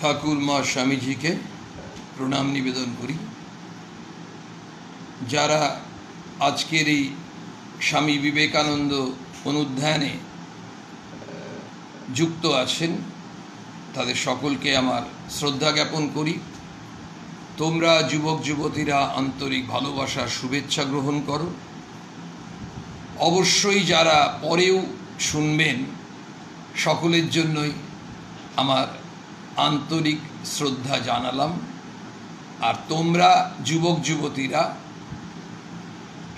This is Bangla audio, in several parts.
ठाकुर माँ स्वामी जी के प्रणाम निवेदन करी। যারা আজকের এই স্বামী বিবেকানন্দ অনুধ্যানে যুক্ত আছেন তাদের সকলকে আমার শ্রদ্ধা জ্ঞাপন করি। তোমরা যুবক যুবতীরা আন্তরিক ভালোবাসা শুভেচ্ছা গ্রহণ করো। অবশ্যই যারা পরেও শুনবেন সকলের জন্যই আমার আন্তরিক শ্রদ্ধা জানালাম। আর তোমরা যুবক যুবতীরা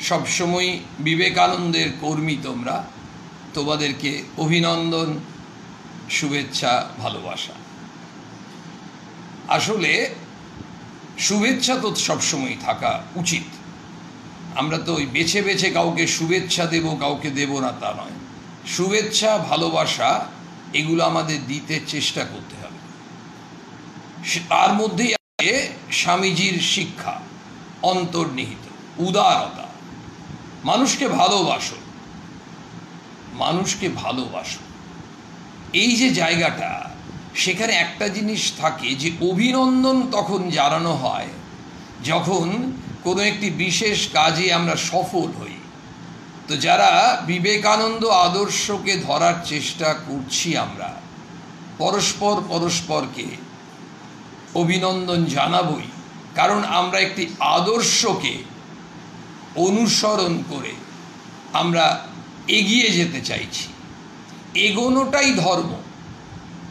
সবসময় বিবেকানন্দের কর্মী, তোমরা তোমাদেরকে অভিনন্দন, শুভেচ্ছা, ভালোবাসা। আসলে শুভেচ্ছা তো সবসময় থাকা উচিত। আমরা তো ওই বেছে বেছে কাউকে শুভেচ্ছা দেব কাউকে দেব না তা নয়। শুভেচ্ছা ভালোবাসা এগুলো আমাদের দিতে চেষ্টা করতে হবে। তার মধ্যেই আছে স্বামীজির শিক্ষা অন্তর্নিহিত, উদারতা। মানুষকে ভালোবাসো, মানুষকে ভালোবাসো, এই যে জায়গাটা, সেখানে একটা জিনিস থাকে যে অভিনন্দন তখন জানানো হয় যখন কোনো একটি বিশেষ কাজে আমরা সফল হই। তো যারা বিবেকানন্দ আদর্শকে ধরার চেষ্টা করছি, আমরা পরস্পর পরস্পরকে অভিনন্দন জানাবই, কারণ আমরা একটি আদর্শকে অনুসরণ করে আমরা এগিয়ে যেতে চাইছি। এগোনোটাই ধর্ম,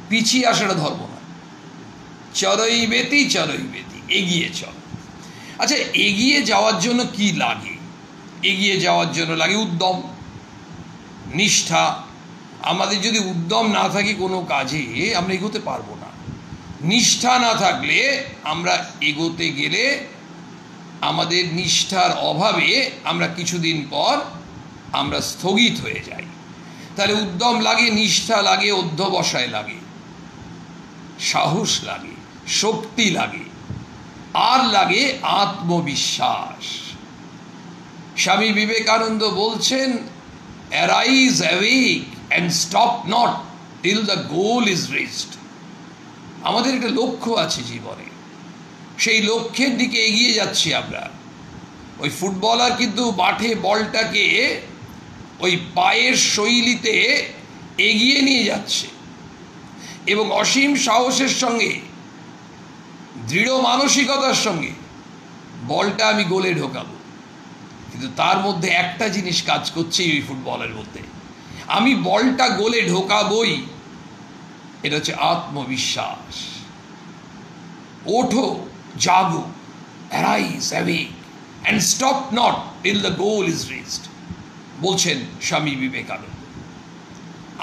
পিছিয়ে আসাটা ধর্ম না। চরৈবেতি চরৈবেতি, এগিয়ে চল। আচ্ছা, এগিয়ে যাওয়ার জন্য কি লাগে? এগিয়ে যাওয়ার জন্য লাগে উদ্যম, নিষ্ঠা। আমাদের যদি উদ্যম না থাকে কোনো কাজে, আমরা এগোতে পারবো না। নিষ্ঠা না থাকলে আমরা এগোতে গেলে আমাদের নিষ্ঠার অভাবে আমরা কিছুদিন পর আমরা স্থগিত হয়ে যাই। তাহলে উদ্যম লাগে, নিষ্ঠা লাগে, অধ্যবসায় লাগে, সাহস লাগে, শক্তি লাগে, আর লাগে আত্মবিশ্বাস। স্বামী বিবেকানন্দ বলছেন, arise awake and stop not till the goal is reached. আমাদের একটা লক্ষ্য আছে জীবনে, সেই লক্ষ্যের দিকে এগিয়ে যাচ্ছি আমরা। ওই ফুটবলার কিন্তু মাঠে বলটাকে ওই পায়ের শৈলীতে এগিয়ে নিয়ে যাচ্ছে এবং অসীম সাহসের সঙ্গে, দৃঢ় মানসিকতার সঙ্গে বলটা আমি গোলে ঢোকাবো। কিন্তু তার মধ্যে একটা জিনিস কাজ করছে ওই ফুটবলের মধ্যে, আমি বলটা গোলে ঢোকাবই। এটা হচ্ছে আত্মবিশ্বাস। ওঠো, জাগো, arise awake and stop not till the goal is reached, বলছেন স্বামী বিবেকানন্দ।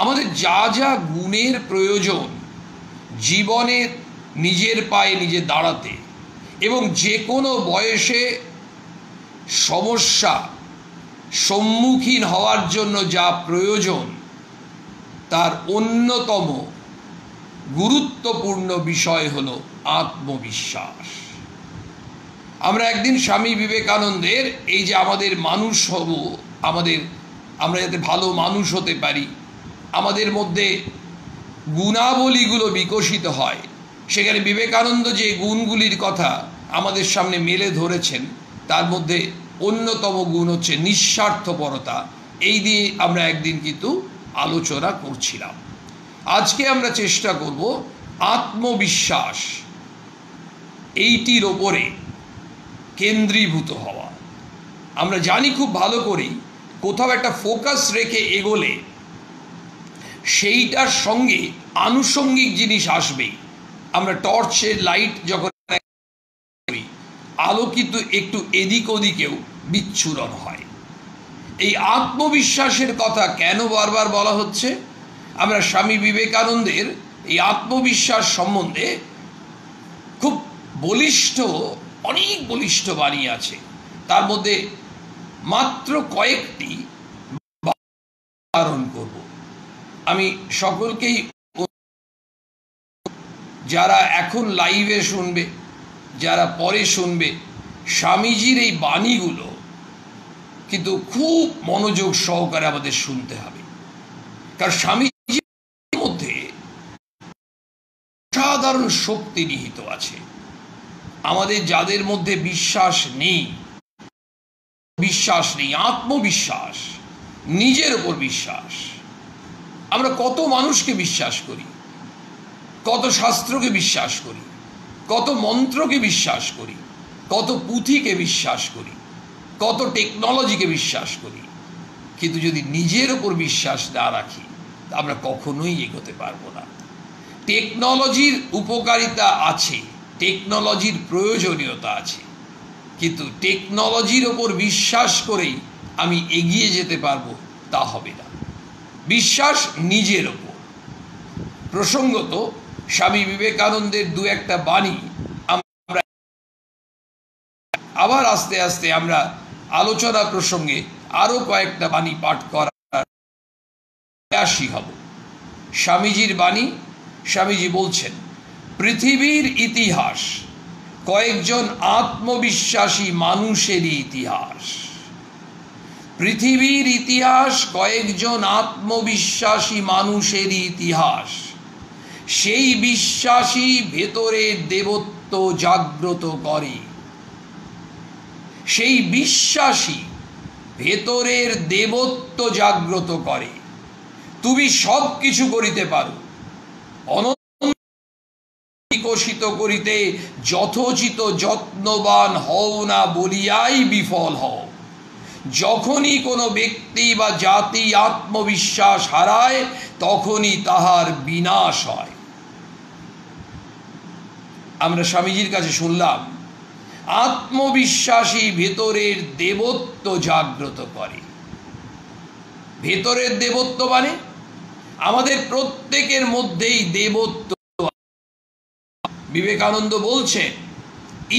আমাদের যা যা গুণের প্রয়োজন জীবনে নিজের পায়ে নিজে দাঁড়াতে এবং যে কোনো বয়সে সমস্যা সম্মুখীন হওয়ার জন্য যা প্রয়োজন, তার অন্যতম গুরুত্বপূর্ণ বিষয় হলো আত্মবিশ্বাস। আমরা একদিন স্বামী বিবেকানন্দের এই যে আমাদের মানুষ হব, আমরা যাতে ভালো মানুষ হতে পারি, আমাদের মধ্যে গুণাবলীগুলো বিকশিত হয়, সেখানে বিবেকানন্দ যে গুণগুলির কথা আমাদের সামনে মেলে ধরেছেন, তার মধ্যে অন্যতম গুণ হচ্ছে নিঃস্বার্থপরতা। এই দিয়ে আমরা একদিন কিন্তু আলোচনা করছিলাম। আজকে আমরা চেষ্টা করব আত্মবিশ্বাস এইটির ওপরে কেন্দ্রীভূত হওয়া। আমরা জানি খুব ভালো করেই কোথাও একটা ফোকাস রেখে এগোলে সেইটার সঙ্গে আনুষঙ্গিক জিনিস আসবেই। আমরা টর্চের লাইট যখন আলো কিন্তু একটু এদিক ওদিকেও বিচ্ছুরণ হয়। এই আত্মবিশ্বাসের কথা কেন বারবার বলা হচ্ছে? আমরা স্বামী বিবেকানন্দের এই আত্মবিশ্বাস সম্বন্ধে খুব বলিষ্ঠ, অনেক বলিষ্ঠ বাণী আছে। তার মধ্যে মাত্র কয়েকটি উদাহরণ করব। আমি সকলকেই, যারা এখন লাইভে শুনবে, যারা পরে শুনবে, স্বামীজির এই বাণীগুলো কিন্তু খুব মনোযোগ সহকারে আমাদের শুনতে হবে। কারণ স্বামীজির মধ্যে অসাধারণ শক্তি নিহিত আছে। আমাদের যাদের মধ্যে বিশ্বাস নেই, আত্মবিশ্বাস, নিজের উপর বিশ্বাস, আমরা কত মানুষকে বিশ্বাস করি, কত শাস্ত্রকে বিশ্বাস করি, কত মন্ত্রকে বিশ্বাস করি, কত পুঁথিকে বিশ্বাস করি, কত টেকনোলজিকে বিশ্বাস করি, কিন্তু যদি নিজের উপর বিশ্বাস না রাখি আমরা কখনোই এগোতে পারবো না। টেকনোলজির উপকারিতা আছে, টেকনোলজির প্রয়োজনীয়তা আছে, কিন্তু টেকনোলজির ওপর বিশ্বাস করেই আমি এগিয়ে যেতে পারবো তা হবে না। বিশ্বাস নিজের ওপর। প্রসঙ্গত স্বামী বিবেকানন্দের দু একটা বাণী আমরা আবার আস্তে আস্তে আমরা আলোচনা প্রসঙ্গে আরো কয়েকটা বাণী পাঠ করার প্রয়াসী হব। স্বামীজির বাণী, স্বামীজি বলছেন, পৃথিবীর ইতিহাস কয়েকজন আত্মবিশ্বাসী মানুষেরই ইতিহাস। পৃথিবীর ইতিহাস কয়েকজন আত্মবিশ্বাসী মানুষেরই ইতিহাস। সেই বিশ্বাসী ভেতরের দেবত্ব জাগ্রত করে। সেই বিশ্বাসী ভেতরের দেবত্ব জাগ্রত করে। তুমি সব কিছু করিতে পারো, বিকশিত করিতে যথোচিত যত্নবান হও না বলিয়াই বিফল হও। যখনই কোনো ব্যক্তি বা জাতি আত্মবিশ্বাস হারায় তখনই তাহার বিনাশ হয়। আমরা স্বামীজির কাছে শুনলাম, আত্মবিশ্বাসী ভেতরের দেবত্ব জাগ্রত করে। ভেতরের দেবত্ব মানে আমাদের প্রত্যেকের মধ্যেই দেবত্ব। বিবেকানন্দ বলছেন,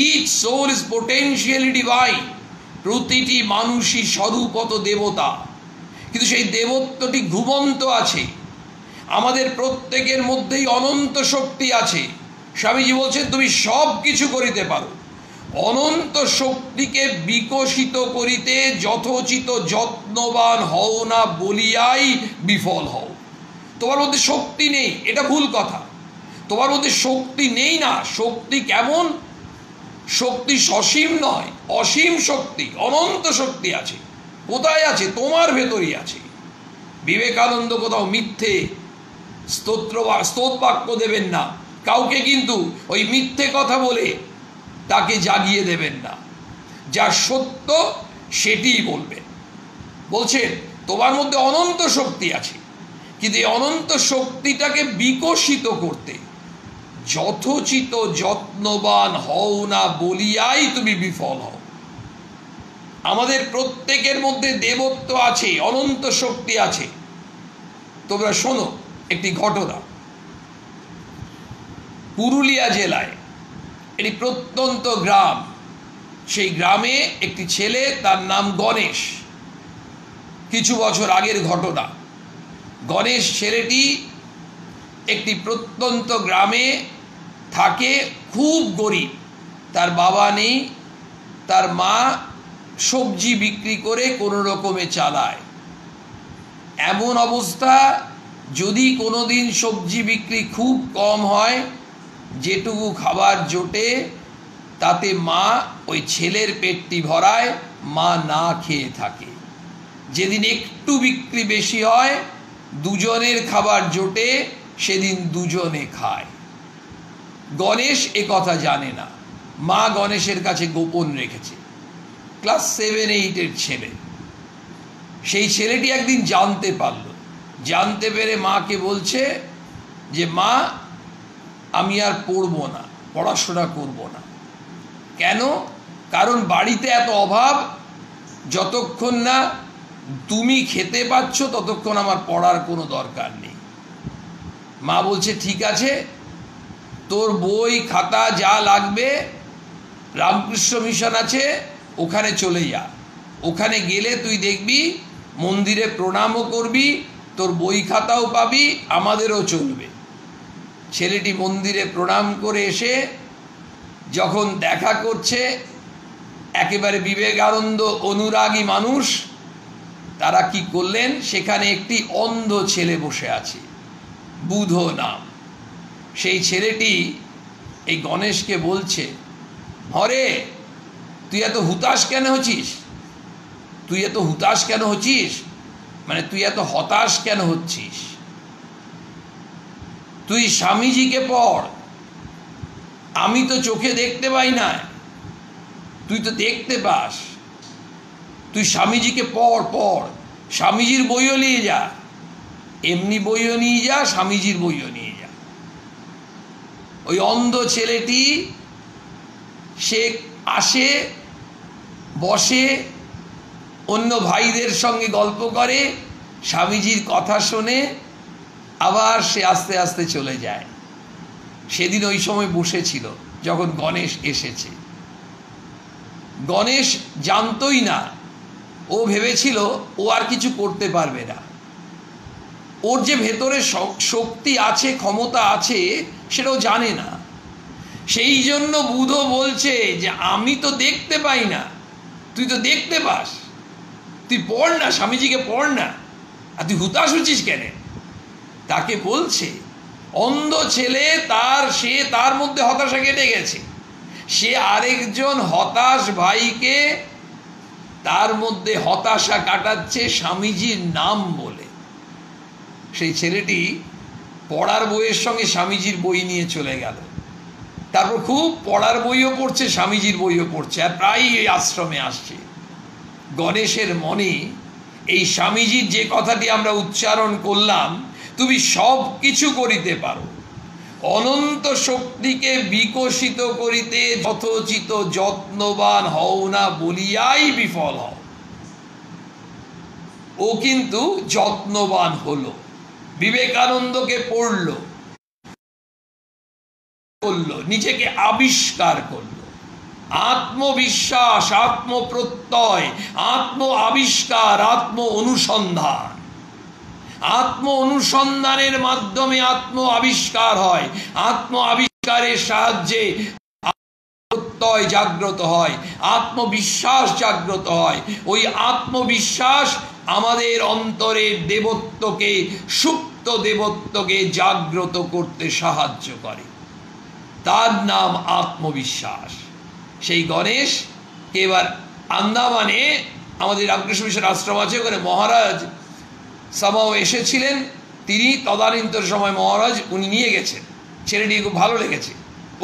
each soul is potentially divine. প্রতিটি মানুষই স্বরূপত দেবতা, কিন্তু সেই দেবত্বটি ঘুমন্ত আছে। আমাদের প্রত্যেকের মধ্যেই অনন্ত শক্তি আছে। স্বামীজি বলছেন, তুমি সব কিছু করিতে পারো। অনন্ত শক্তিকে বিকশিত করিতে যথোচিত যত্নবান হও না বলিয়াই বিফল হও। তোমার মধ্যে শক্তি নেই, এটা ভুল কথা। তোমার মধ্যে শক্তি নেই না। শক্তি কেমন? শক্তি সসীম নয়, অসীম শক্তি, অনন্ত শক্তি আছে। কোথায় আছে? তোমার ভেতরই আছে। বিবেকানন্দ কোথাও মিথ্যে স্তোত বাক্য দেবেন না কাউকে, কিন্তু ওই মিথ্যে কথা বলে তাকে জাগিয়ে দেবেন না। যা সত্য সেটিই বলবেন। বলছেন, তোমার মধ্যে অনন্ত শক্তি আছে, কিন্তু এই অনন্ত শক্তিটাকে বিকশিত করতে যথোচিত যত্নবান হও না বলিয়াই তুমি বিফল হও। আমাদের প্রত্যেকের মধ্যে দেবত্ব আছে, অনন্ত শক্তি আছে। তোমরা শোনো একটি ঘটনা। পুরুলিয়া জেলায় একটি প্রত্যন্ত গ্রাম, সেই গ্রামে একটি ছেলে, তার নাম গণেশ। কিছু বছর আগের ঘটনা। গণেশ ছেলেটি একটি প্রত্যন্ত গ্রামে থাকে, খুব গরিব। তার বাবা নেই, তার মা সবজি বিক্রি করে কোনো রকমে চালায়। এমন অবস্থা, যদি কোনো দিন সবজি বিক্রি খুব কম হয়, যেটুকু খাবার জোটে তাতে মা ওই ছেলের পেটটি ভরায়, মা না খেয়ে থাকে। যেদিন একটু বিক্রি বেশি হয়, দুজনের খাবার জোটে, সেদিন দুজনে খায়। গণেশ এ কথা জানে না, মা গণেশের কাছে গোপন রেখেছে। ক্লাস 7-8 ছেলে। সেই ছেলেটি একদিন জানতে পারল, জানতে পেরে মাকে বলছে যে, মা আমি আর পড়বো না, পড়াশোনা করব না। কেন? কারণ বাড়িতে এত অভাব, যতক্ষণ না তুমি খেতে পাচ্ছ ততক্ষণ আমার পড়ার কোনো দরকার নেই। মা বলছে, ঠিক আছে, তোর বই খাতা যা লাগবে, রামকৃষ্ণ মিশন আছে, ওখানে চলে যা। ওখানে গেলে তুই দেখবি মন্দিরে প্রণামও করবি, তোর বই খাতাও পাবি, আমাদেরও চলবে। ছেলেটি মন্দিরে প্রণাম করে এসে যখন দেখা করছে, একেবারে বিবেকানন্দ অনুরাগী মানুষ, তারা কি করলেন, সেখানে একটি অন্ধ ছেলে বসে আছে, বুধ নাম। সেই ছেলেটি এই গণেশকে বলছে, হরে তুই এত হুতাশ কেন হচ্ছিস, তুই এত হুতাশ কেন হচ্ছিস, মানে তুই এত হতাশ কেন হচ্ছিস, তুই স্বামীজিকে পড়, আমি তো চোখে দেখতে পাই না, তুই তো দেখতে পাস, তুই স্বামীজিকে পড় পড়, স্বামীজির বইও নিয়ে যা, এমনি বইও নিয়ে যা, স্বামীজির বইও নিয়ে যা। ওই অন্ধ ছেলেটি সে আসে, বসে, অন্য ভাইদের সঙ্গে গল্প করে, স্বামীজির কথা শোনে, আবার সে আস্তে আস্তে চলে যায়। সেদিন ওই সময় বসেছিল যখন গণেশ এসেছে। গণেশ জানতই না, ও ভেবেছিল ও আর কিছু করতে পারবে না, ওর যে ভেতরে শক্তি আছে, ক্ষমতা আছে, সেটাও জানে না। সেই জন্য বুধ বলছে যে আমি তো দেখতে পাই না, তুই তো দেখতে পাস, তুই পড় না, স্বামীজিকে পড় না, আর তুই হুতাশ হচ্ছিস কেন। তাকে বলছে অন্ধ ছেলে, সে তার মধ্যে হতাশা কেটে গেছে, সে আরেকজন হতাশ ভাইকে তার মধ্যে হতাশা কাটাচ্ছে স্বামীজির নাম বলে। সেই ছেলেটি পড়ার বইয়ের সঙ্গে স্বামীজির বই নিয়ে চলে গেল, তারপর খুব পড়ার বইও পড়ছে, স্বামীজির বইও পড়ছে, আর প্রায়ই এই আশ্রমে আসছে। গণেশের মনে এই স্বামীজির যে কথাটি আমরা উচ্চারণ করলাম, তুমি সব কিছু করিতে পারো, অনন্ত শক্তিকে বিকশিত করিতে যথোচিত যত্নবান হও না বলিয়াই বিফল হও। ও কিন্তু যত্নবান হলো, বিবেকানন্দকে পড়লো, নিজেকে আবিষ্কার করলো, আত্মবিশ্বাস, আত্মপ্রত্যয়, আত্ম আবিষ্কার, আত্ম অনুসন্ধান। আত্ম অনুসন্ধানের মাধ্যমে আত্ম আবিষ্কার হয়, আত্ম আবিষ্কারের সাহায্যে প্রত্যয় জাগ্রত হয়, আত্মবিশ্বাস জাগ্রত হয়। ওই আত্মবিশ্বাস আমাদের অন্তরের দেবত্বকে, সুপ্ত দেবত্বকে জাগ্রত করতে সাহায্য করে, তার নাম আত্মবিশ্বাস। সেই গণেশ এবার আন্দামানে আমাদের রামকৃষ্ণ মিশন আশ্রম আছে, ওখানে মহারাজ সামাও এসেছিলেন, তিনি তদানীন্তন সময় মহারাজ উনি নিয়ে গেছেন, ছেলেটি খুব ভালো লেগেছে,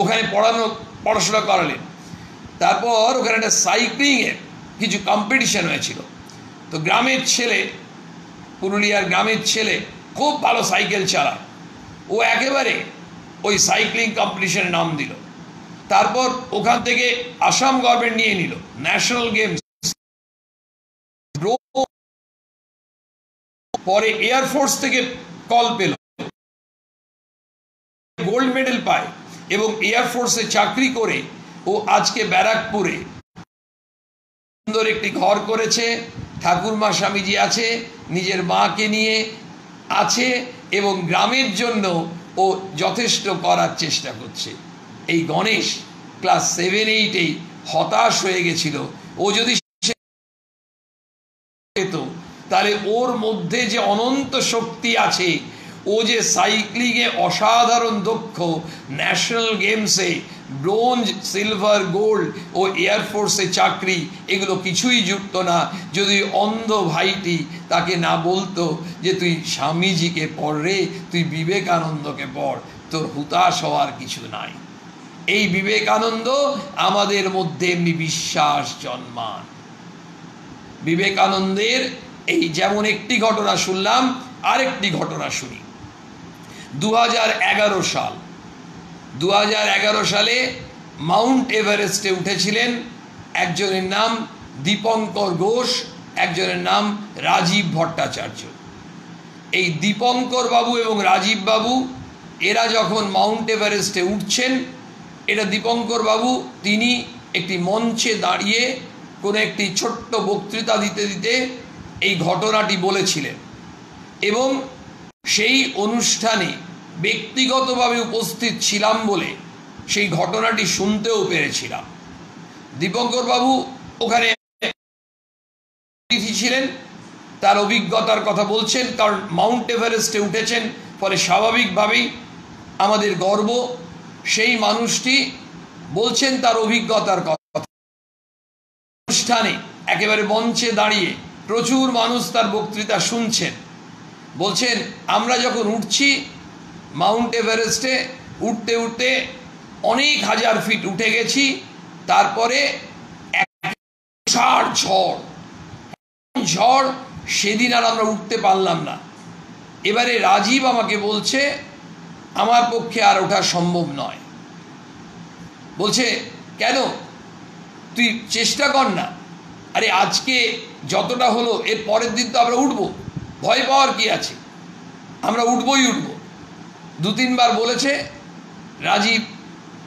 ওখানে পড়াশোনা করালেন। তারপর ওখানে একটা সাইক্লিংয়ের কিছু কম্পিটিশন হয়েছিল, তো গ্রামের ছেলে, পুরুলিয়ার গ্রামের ছেলে খুব ভালো সাইকেল চালায়, ও একেবারে ওই সাইক্লিং কম্পিটিশনে নাম দিল। তারপর ওখান থেকে আসাম গভর্নমেন্ট নিয়ে নিল ন্যাশনাল গেমস, পরে এয়ারফোর্স থেকে কল পেল, গোল্ড মেডেল পায় এবং এয়ারফোর্সে চাকরি করে ও আজকে ব্যারাকপুরে সুন্দর একটি ঘর করেছে, ঠাকুরমা স্বামীজি আছে, নিজের মাকে নিয়ে আছে এবং গ্রামের জন্য ও যথেষ্ট করার চেষ্টা করছে। এই গণেশ ক্লাস 7-8 হতাশ হয়ে গেছিল, ও যদি তাহলে ওর মধ্যে যে অনন্ত শক্তি আছে, ও যে সাইক্লিংয়ে অসাধারণ দক্ষ, ন্যাশনাল গেমসে ব্রোঞ্জ, সিলভার, গোল্ড ও এয়ারফোর্সে চাকরি, এগুলো কিছুই জুটত না যদি অন্ধ ভাইটি তাকে না বলতো যে তুই স্বামীজিকে পড় রে, তুই বিবেকানন্দকে পড়, তোর হুতাশ হওয়ার কিছু নাই। এই বিবেকানন্দ আমাদের মধ্যে এমনি বিশ্বাস জন্মান। বিবেকানন্দের এই যেমন একটি ঘটনা শুনলাম, আরেকটি ঘটনা শুনি। 2011 সাল, 2011 সালে মাউন্ট এভারেস্টে উঠেছিলেন, একজনের নাম দীপঙ্কর ঘোষ, একজনের নাম রাজীব ভট্টাচার্য। এই দীপঙ্কর বাবু এবং রাজীব বাবু এরা যখন মাউন্ট এভারেস্টে উঠছেন, এটা দীপঙ্কর বাবু তিনি একটি মঞ্চে দাঁড়িয়ে কোনো একটি ছোট্ট বক্তৃতা দিতে দিতে এই ঘটনাটি বলেছিলেন এবং সেই অনুষ্ঠানে ব্যক্তিগতভাবে উপস্থিত ছিলাম বলে সেই ঘটনাটি শুনতেও পেরেছিলাম। দীপঙ্কর বাবু ওখানে অতিথি ছিলেন, তার অভিজ্ঞতার কথা বলছেন, কারণ মাউন্ট এভারেস্টে উঠেছেন, ফলে স্বাভাবিকভাবেই আমাদের গর্ব। সেই মানুষটি বলছেন তার অভিজ্ঞতার কথা। অনুষ্ঠানে একেবারে মঞ্চে দাঁড়িয়ে প্রচুর মানুষ তার বক্তৃতা শুনছেন। বলছেন, আমরা যখন উঠছি মাউন্ট এভারেস্টে, উঠতে উঠতে অনেক হাজার ফিট উঠে গেছি, তারপরে ঝড়, সেদিন আর আমরা উঠতে পারলাম না। এবারে রাজীব আমাকে বলছে আমার পক্ষে আর ওঠা সম্ভব নয়। বলছে, কেন? তুই চেষ্টা কর না। আরে আজকে যতটা হলো, এর পরের দিন তো আমরা উঠবো, ভয় পাওয়ার কি আছে, আমরা উঠবই উঠবো। 2-3 বার বলেছে। রাজীব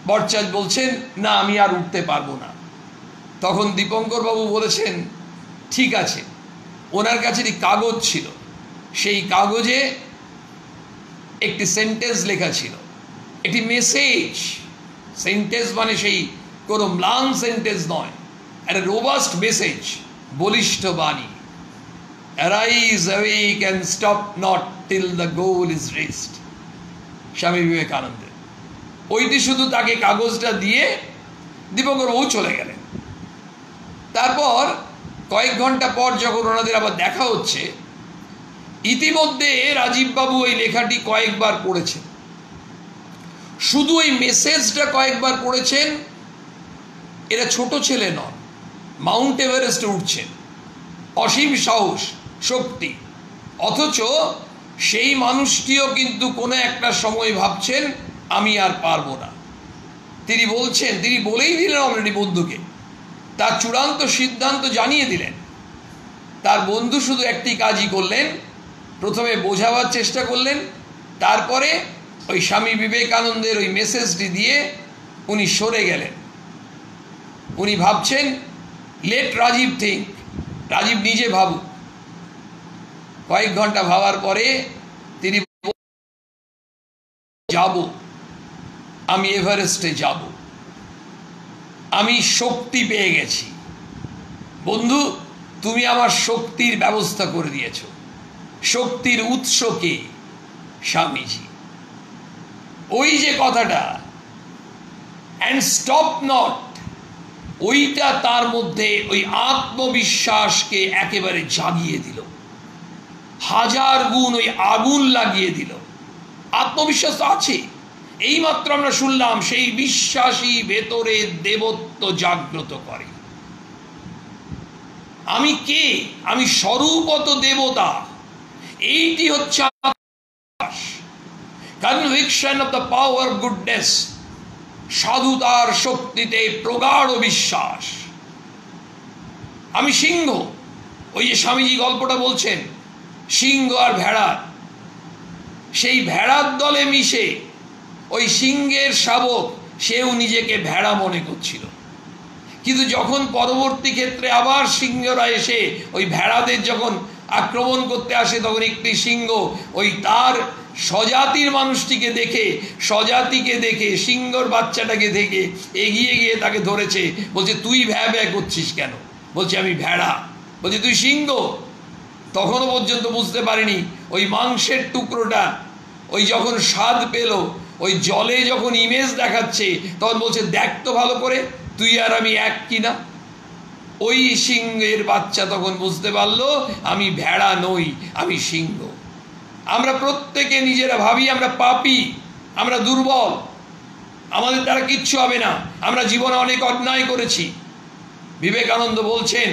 ভট্টাচার্য বলছেন, না আমি আর উঠতে পারবো না। তখন দীপঙ্কর বাবু বলেছেন, ঠিক আছে। ওনার কাছে একটি কাগজ ছিল, সেই কাগজে একটি সেন্টেন্স লেখা ছিল, একটি মেসেজ। সেন্টেন্স মানে সেই কোনো ম্লান সেন্টেন্স নয়, একটা রোবাস্ট মেসেজ, বলিষ্ঠ বাণী। Arise, awake and stop not till the goal is reached, স্বামী বিবেকানন্দের। ওইটি শুধু তাকে কাগজটা দিয়ে দীপঙ্কর বাবু চলে গেলেন। তারপর কয়েক ঘন্টা পর যখন ওনাদের আবার দেখা হচ্ছে, ইতিমধ্যে রাজীববাবু ওই লেখাটি কয়েকবার পড়েছেন। শুধু ওই মেসেজটা কয়েকবার পড়েছেন। এরা ছোট ছেলে নন, মাউন্ট এভারেস্টে উঠছেন, অসীম সাহস, শক্তি। অথচ সেই মানুষটিও কিন্তু কোনো একটা সময় ভাবছেন আমি আর পারবো না। তিনি বলছেন, তিনি বলেই দিলেন অলরেডি বন্ধুকে, তার চূড়ান্ত সিদ্ধান্ত জানিয়ে দিলেন। তার বন্ধু শুধু একটি কাজই করলেন, প্রথমে বোঝাবার চেষ্টা করলেন, তারপরে ওই স্বামী বিবেকানন্দের ওই মেসেজটি দিয়ে উনি সরে গেলেন। উনি ভাবছেন, লেট রাজীব থিঙ্ক, রাজীব নিজে ভাবুক। কয়েক ঘন্টা ভাবার পরে তিনি যাব, আমি এভারেস্টে যাব, আমি শক্তি পেয়ে গেছি। বন্ধু, তুমি আমার শক্তির ব্যবস্থা করে দিয়েছ। শক্তির উৎস কে? স্বামীজি। ওই যে কথাটা, অ্যান্ড স্টপ নট, ওইটা তার মধ্যে ওই আত্মবিশ্বাসকে একেবারে জাগিয়ে দিল, 1000 গুণ ওই আগুন লাগিয়ে দিল। আত্মবিশ্বাস তো আছে, এইমাত্র আমরা শুনলাম সেই বিশ্বাসী ভেতরে দেবত্ব জাগ্রত করে। আমি কে? আমি স্বরূপত দেবতা। এইটি হচ্ছে conviction of the power of goodness, সাধুতার শক্তিতে প্রগাঢ় বিশ্বাস। আমি সিংহ। ওই যে স্বামীজি গল্পটা বলছেন, সিংহ আর ভেড়া, সেই ভেড়ার দলে মিশে ওই সিংহের শাবক সেও নিজেকে ভেড়া মনে করছিল। কিন্তু যখন পরবর্তী ক্ষেত্রে আবার সিংহরা এসে ওই ভেড়াদের যখন আক্রমণ করতে আসে, তখন একটি সিংহ ওই তার স্বজাতির মানুষটিকে দেখে, স্বজাতিকে দেখে, সিংহর বাচ্চাটাকে দেখে এগিয়ে গিয়ে তাকে ধরেছে। বলছে, তুই ভ্যা ভ্যা করছিস কেন? বলছে, আমি ভেড়া। বলছে, তুই সিংহ? তখনও পর্যন্ত বুঝতে পারিনি ওই মাংসের টুকরোটা ওই যখন স্বাদ পেল, ওই জলে যখন ইমেজ দেখাচ্ছে, তখন বলছে, দেখ তো ভালো করে, তুই আর আমি এক কিনা। ওই সিংহের বাচ্চা তখন বুঝতে পারলো আমি ভেড়া নই, আমি সিংহ। আমরা প্রত্যেকে নিজেরা ভাবি আমরা পাপী, আমরা দুর্বল, আমাদের দ্বারা কিচ্ছু হবে না, আমরা জীবনে অনেক অন্যায় করেছি। বিবেকানন্দ বলছেন,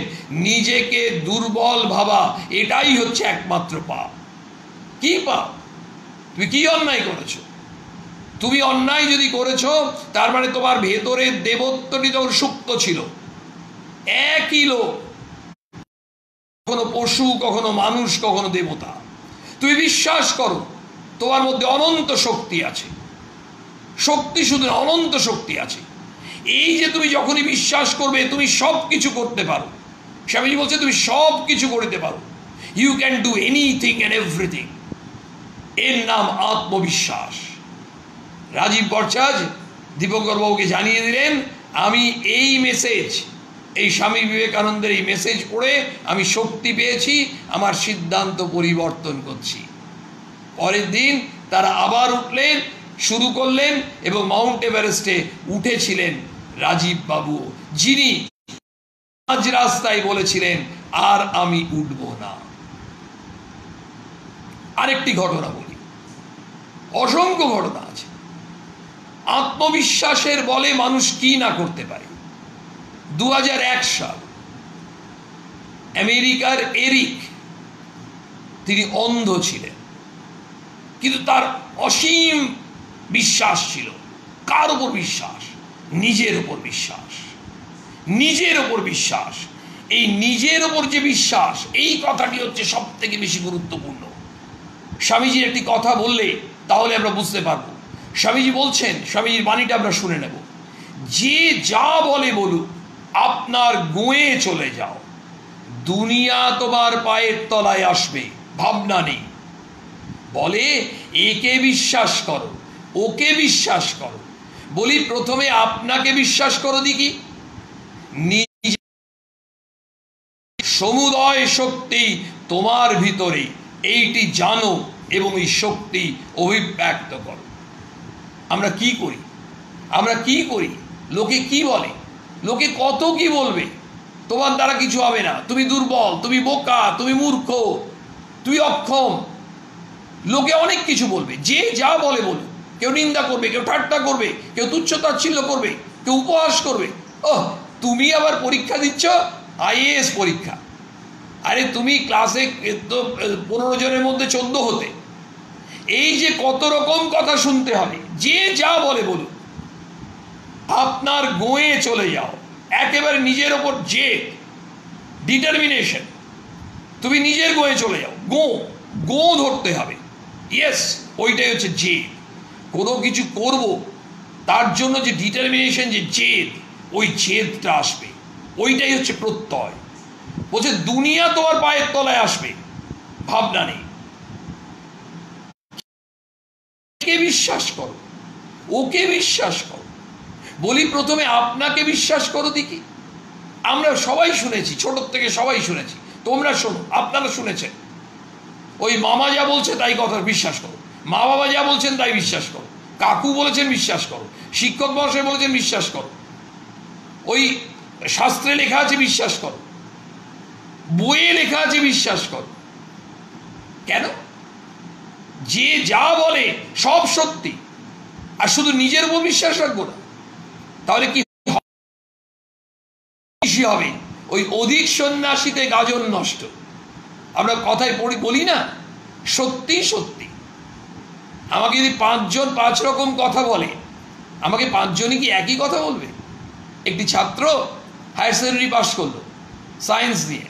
নিজেকে দুর্বল ভাবা এটাই হচ্ছে একমাত্র পাপ। কি পাপ? তুমি কি অন্যায় করেছো? তুমি অন্যায় যদি করেছো, তার মানে তোমার ভেতরের দেবত্বটি তখন সুপ্ত ছিল। একই লোক, কখনো পশু, কখনো মানুষ, কখনো দেবতা। তুমি বিশ্বাস করো তোমার মধ্যে অনন্ত শক্তি আছে। শক্তি শুধু অনন্ত শক্তি আছে। এই যে তুমি যখনই বিশ্বাস করবে তুমি সব কিছু করতে পারো। স্বামীজি বলছে, তুমি সব কিছু করতে পারো। You can do anything and everything. এর নাম আত্মবিশ্বাস। রাজীব ভট্টাচার্য দীপঙ্কর বাবুকে জানিয়ে দিলেন, আমি এই মেসেজ, এই স্বামী বিবেকানন্দের এই মেসেজ পড়ে আমি শক্তি পেয়েছি, আমার সিদ্ধান্ত পরিবর্তন করছি। পরের দিন তারা আবার উঠলেন শুরু করলেন এবং মাউন্ট এভারেস্টে উঠেছিলেন রাজীব বাবু, যিনি আজ রাস্তায় বলেছিলেন আর আমি উঠব না। আরেকটি ঘটনা বলি, অসংখ্য ঘটনা আছে। আত্মবিশ্বাসের বলে মানুষ কি না করতে পারে। 2001 সাল, আমেরিকার এরিক, তিনি অন্ধ ছিলেন, কিন্তু তার অসীম বিশ্বাস ছিল। কার উপর বিশ্বাস? নিজের উপর বিশ্বাস। নিজের উপর বিশ্বাস। এই নিজের উপর যে বিশ্বাস, এই কথাটি হচ্ছে সব থেকে বেশি গুরুত্বপূর্ণ। স্বামীজির একটি কথা বললে তাহলে আমরা বুঝতে পারবো। স্বামীজি বলছেন, স্বামীজির বাণীটা আমরা শুনে নেব। যে যা বলে বলুক, আপনার গুঁয়ে চলে যাও, দুনিয়া তোমার পায়ের তলায় আসবে, ভাবনা নেই। বলে একে বিশ্বাস করো, ওকে বিশ্বাস করো। বলি প্রথমে আপনাকে বিশ্বাস করো দেখি। নিজে সমুদয় শক্তি তোমার ভিতরে, এইটি জানো এবং এই শক্তি অভিব্যক্ত করো। আমরা কি করি? আমরা কি করি? লোকে কি বলে? লোকে কত কি বলবে। তোমার দ্বারা কিছু হবে না, তুমি দুর্বল, তুমি বোকা, তুমি মূর্খ, তুমি অক্ষম। লোকে অনেক কিছু বলবে, যে যা বলে বলুক। কেউ নিন্দা করবে, কেউ ঠাট্টা করবে, কেউ তুচ্ছ-তাচ্ছিল্য করবে, কেউ উপহাস করবে। ওহ, তুমি আবার পরীক্ষা দিচ্ছ, IAS পরীক্ষা। আরে তুমি ক্লাসে তো 15 জনের মধ্যে 14 হতে। এই যে কত রকম কথা শুনতে হবে। যে যা বলে বলুক, আপনার গোয়ে চলে যাও। একেবারে নিজের ওপর যে ডিটারমিনেশন, তুমি নিজের গোয়ে চলে যাও। গো ধরতে হবে। ইয়েস, ওইটাই হচ্ছে জেদ। কোনো কিছু করব তার জন্য যে ডিটারমিনেশন, যে জেদ, ওই জেদটা আসবে, ওইটাই হচ্ছে প্রত্যয়। বলছে দুনিয়া তোমার পায়ের তলায় আসবে, ভাবনা নেই। কে বিশ্বাস করো, ওকে বিশ্বাস করো। বলি প্রথমে আপনাকে বিশ্বাস করো দেখি। আমরা সবাই শুনেছি, ছোট থেকে সবাই শুনেছি। তোমরা শোনো, আপনারা শুনেছেন। ওই মামা যা বলছে তাই কথা বিশ্বাস করো, মা বাবা যা বলছেন তাই বিশ্বাস করো, কাকু বলেছেন বিশ্বাস করো, শিক্ষক মহাশয় বলেছেন বিশ্বাস করো, ওই শাস্ত্রে লেখা আছে বিশ্বাস করো, বইয়ে লেখা আছে বিশ্বাস করো। কেন? যে যা বলে সব সত্যি, আর শুধু নিজের উপর বিশ্বাস রাখবো না, তাহলে কি হবে? ওই অধিক সন্ন্যাসীতে গাজন নষ্ট। আমরা কথায় বলি না, সত্যি সত্যি। আমাকে যদি 5 জন 5 রকম কথা বলে, আমাকে 5 জনই কি একই কথা বলবে? একটি ছাত্র হায়ার সেকেন্ডারি পাস করলো সায়েন্স নিয়ে।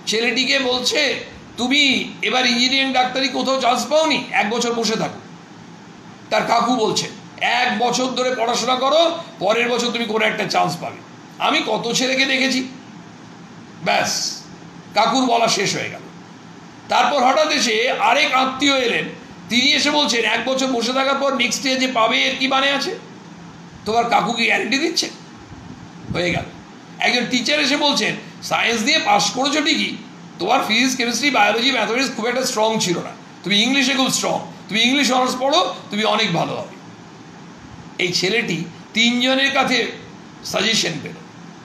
ছেলেটিকে বলছে, তুমি এবার ইঞ্জিনিয়ারিং ডাক্তারি কোথাও চান্স পাওনি, 1 বছর বসে থাকো। তার কাকু বলছে 1 বছর ধরে পড়াশোনা করো, পরের বছর তুমি কোনো একটা চান্স পাবে। আমি কত ছেলেকে দেখেছি। ব্যাস, কাকুর বলা শেষ হয়ে গেল। তারপর হঠাৎ এসে আরেক আত্মীয় এলেন, তিনি এসে বলছেন 1 বছর বসে থাকার পর নেক্সট ইয়ার যে পাবে এর কি মানে আছে? তোমার কাকু কি গ্যারেন্টি দিচ্ছে? হয়ে গেল। একজন টিচার এসে বলছেন, সায়েন্স দিয়ে পাস করেছো ঠিকই, তোমার ফিজিক্স, কেমিস্ট্রি, বায়োলজি, ম্যাথমেটিক্স খুব একটা স্ট্রং ছিল না, তুমি ইংলিশে খুব স্ট্রং, তুমি ইংলিশ অনার্স পড়ো, তুমি অনেক ভালো হবে। এই ছেলেটি 3 জনের কাছে সাজেশন পেল।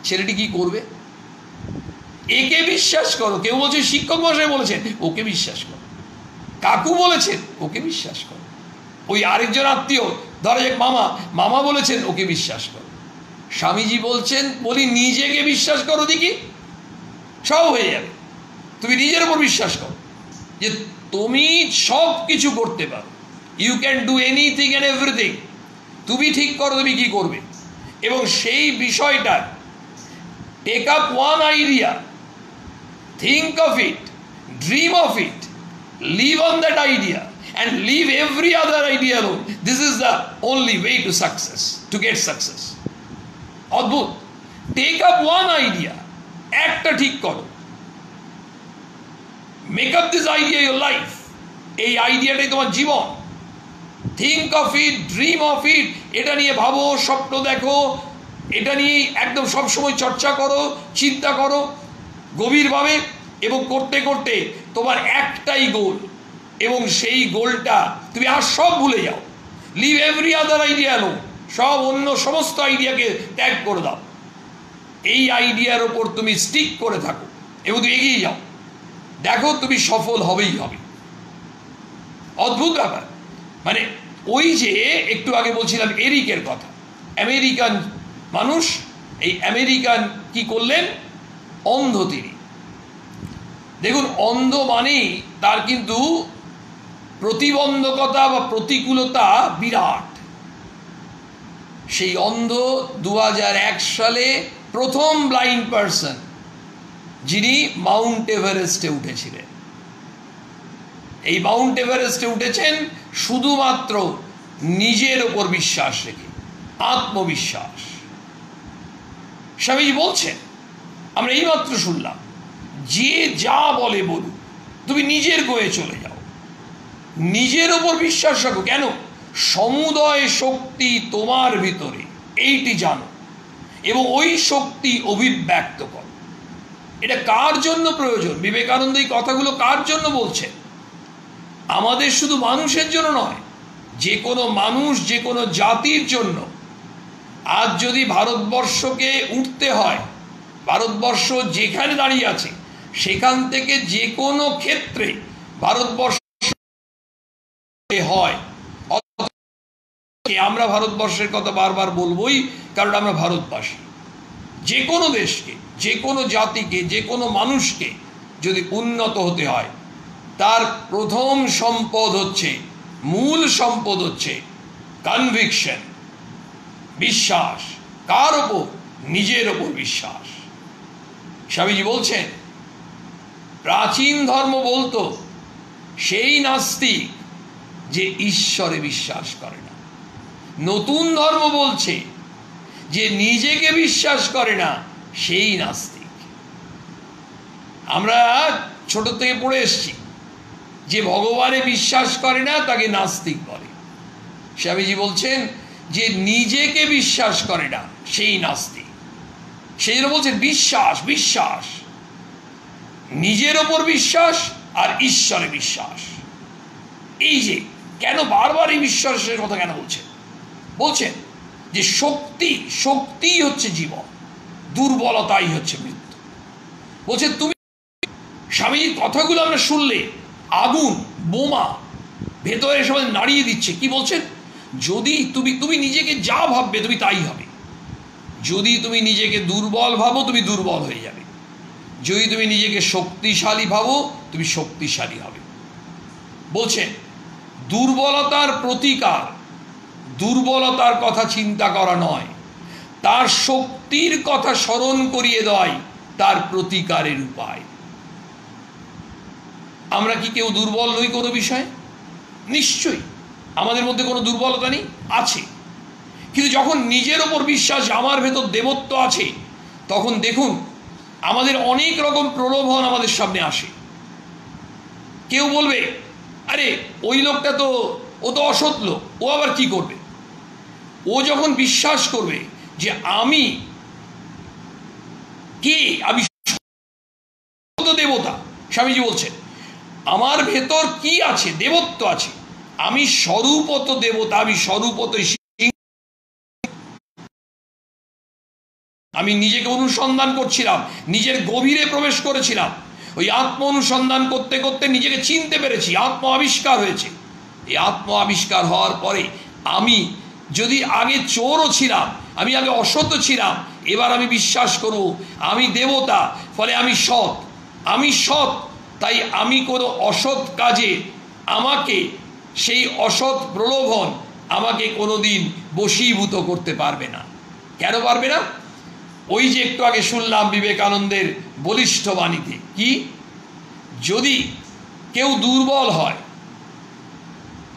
ছেলেটি কি করবে? একে বিশ্বাস করো। কেউ বলছে শিক্ষক মহাশয় বলেছেন, ওকে বিশ্বাস করো। কাকু বলেছেন, ওকে বিশ্বাস করো। ওই আরেকজন আত্মীয়, ধরা যাক মামা বলেছেন, ওকে বিশ্বাস করো। স্বামীজি বলছেন, বলি নিজেকে বিশ্বাস করো দেখি, সব হয়ে যাবে। তুমি নিজের উপর বিশ্বাস করো যে তুমি সব কিছু করতে পারো। You can do anything and everything. তুমি ঠিক করো তুমি কি করবে, এবং সেই বিষয়টা take up one idea, think of it, dream of it, live on that idea and leave every other idea alone. This is the only way to success, to get success. অদ্ভুত। টেক আপ ওয়ান আইডিয়া, একটা ঠিক করো। Make up this idea your life. এই আইডিয়াটাই তোমার জীবন। Think of it, dream of it. এটা নিয়ে ভাবো, স্বপ্ন দেখো, এটা নিয়ে একদম সবসময় চর্চা করো, চিন্তা করো গভীরভাবে, এবং করতে করতে তোমার একটাই গোল, এবং সেই গোলটা তুমি আর সব ভুলে যাও। লিভ এভরি আদার আইডিয়া লো, সব অন্য সমস্ত আইডিয়াকে ত্যাগ করে দাও, এই আইডিয়ার ওপর তুমি স্টিক করে থাকো এবং তুমি এগিয়ে যাও, দেখো তুমি সফল হবেই হবে। অদ্ভুত ব্যাপার। মানে ওই যে একটু আগে বলছিলাম এরিকের কথা, আমেরিকান মানুষ, এই আমেরিকান কি করলেন, অন্ধ তিনি। দেখুন, অন্ধ মানেই তার কিন্তু প্রতিবন্ধকতা বা প্রতিকূলতা বিরাট। সেই অন্ধ 2001 সালে প্রথম ব্লাইন্ড পারসন যিনি মাউন্ট এভারেস্টে উঠেছিলেন। এই মাউন্ট এভারেস্টে উঠেছেন শুধুমাত্র নিজের ওপর বিশ্বাস রেখে, আত্মবিশ্বাস। স্বামীজি বলছেন, আমরা এইমাত্র শুনলাম, যে যা বলে বলুক, তুমি নিজের গয়ে চলে যাও, নিজের ওপর বিশ্বাস রাখো। কেন? সমুদয় শক্তি তোমার ভিতরে, এইটি জানো, এবং ওই শক্তি অভিব্যক্ত করো। এটা কার জন্য প্রয়োজন? বিবেকানন্দ এই কথাগুলো কার জন্য বলছেন? আমাদের শুধু মানুষের জন্য নয়, যে কোনো মানুষ, যে কোনো জাতির জন্য। আজ যদি ভারতবর্ষকে উঠতে হয়, ভারতবর্ষ যেখানে দাঁড়িয়ে আছে সেখান থেকে যে কোনো ক্ষেত্রে ভারতবর্ষ হয়, আমরা ভারতবর্ষের কথা বারবার বলবোই, কারণ আমরা ভারতবাসী। যে কোনো দেশকে, যে কোনো জাতিকে, যে কোনো মানুষকে যদি উন্নত হতে হয়, তার প্রথম সম্পদ হচ্ছে, মূল সম্পদ হচ্ছে কনভিকশন, বিশ্বাস। কার ওপর? নিজের ওপর বিশ্বাস। স্বামীজি বলছেন, প্রাচীন ধর্ম বলতো সেই নাস্তিক যে ঈশ্বরে বিশ্বাস করে না। নতুন ধর্ম বলছে যে নিজেকে বিশ্বাস করে না সেই নাস্তিক। আমরা ছোট থেকে পড়ে এসেছি যে ভগবানে বিশ্বাস করে না তাকে নাস্তিক বলে। স্বামীজি বলছেন যে নিজেকে বিশ্বাস করে না সেই নাস্তিক। সেই জন্য বলছেন বিশ্বাস, বিশ্বাস, নিজের ওপর বিশ্বাস আর ঈশ্বরে বিশ্বাস। এই যে কেন বারবার এই বিশ্বাসের কথা কেন বলছেন? বলছেন যে শক্তি, শক্তিই হচ্ছে জীবন, দুর্বলতাই হচ্ছে মৃত্যু। বলছে তুমি, স্বামীজির কথাগুলো আমরা শুনলে আগুন, বোমা ভেতরে সবাই নাড়িয়ে দিচ্ছে। কি বলছেন? যদি তুমি নিজেকে যা ভাববে তুমি তাই হবে। যদি তুমি নিজেকে দুর্বল ভাবো তুমি দুর্বল হয়ে যাবে, যদি তুমি নিজেকে শক্তিশালী ভাবো তুমি শক্তিশালী হবে। বলছেন দুর্বলতার প্রতিকার দুর্বলতার কথা চিন্তা করা নয়, তার শক্তির কথা স্মরণ করিয়ে দেয় তার প্রতিকারের উপায়। আমরা কি কেউ দুর্বল নই কোনো বিষয়ে? নিশ্চয়ই আমাদের মধ্যে কোনো দুর্বলতা নেই, আছে। কিন্তু যখন নিজের ওপর বিশ্বাস, আমার ভেতর দেবত্ব আছে, তখন দেখুন আমাদের অনেক রকম প্রলোভন আমাদের সামনে আসে। কেউ বলবে, আরে ওই লোকটা তো, ও তো অসৎ লোক, ও আবার কি করবে? ও যখন বিশ্বাস করবে যে আমি কে, আমি দেবতা। স্বামীজি বলছেন আমার ভেতর কি আছে? দেবত্ব আছে। আমি স্বরূপত দেবতা, আমি স্বরূপত, আমি নিজেকে অনুসন্ধান করছিলাম, নিজের গভীরে প্রবেশ করেছিলাম। ওই আত্ম অনুসন্ধান করতে করতে নিজেকে চিনতে পেরেছি, আত্ম আবিষ্কার হয়েছে। এই আত্ম আবিষ্কার হওয়ার পরে আমি যদি আগে চোরও ছিলাম, আমি আগে অসৎ ছিলাম, এবার আমি বিশ্বাস করব আমি দেবতা, ফলে আমি সৎ। আমি সৎ, তাই আমি কোনো অসৎ কাজে আমাকে, সেই অসৎ প্রলোভন আমাকে কোনোদিন বশীভূত করতে পারবে না। কেন পারবে না? ওই যে একটু আগে শুনলাম বিবেকানন্দের বলিষ্ঠ বাণীতে, কি, যদি কেউ দুর্বল হয়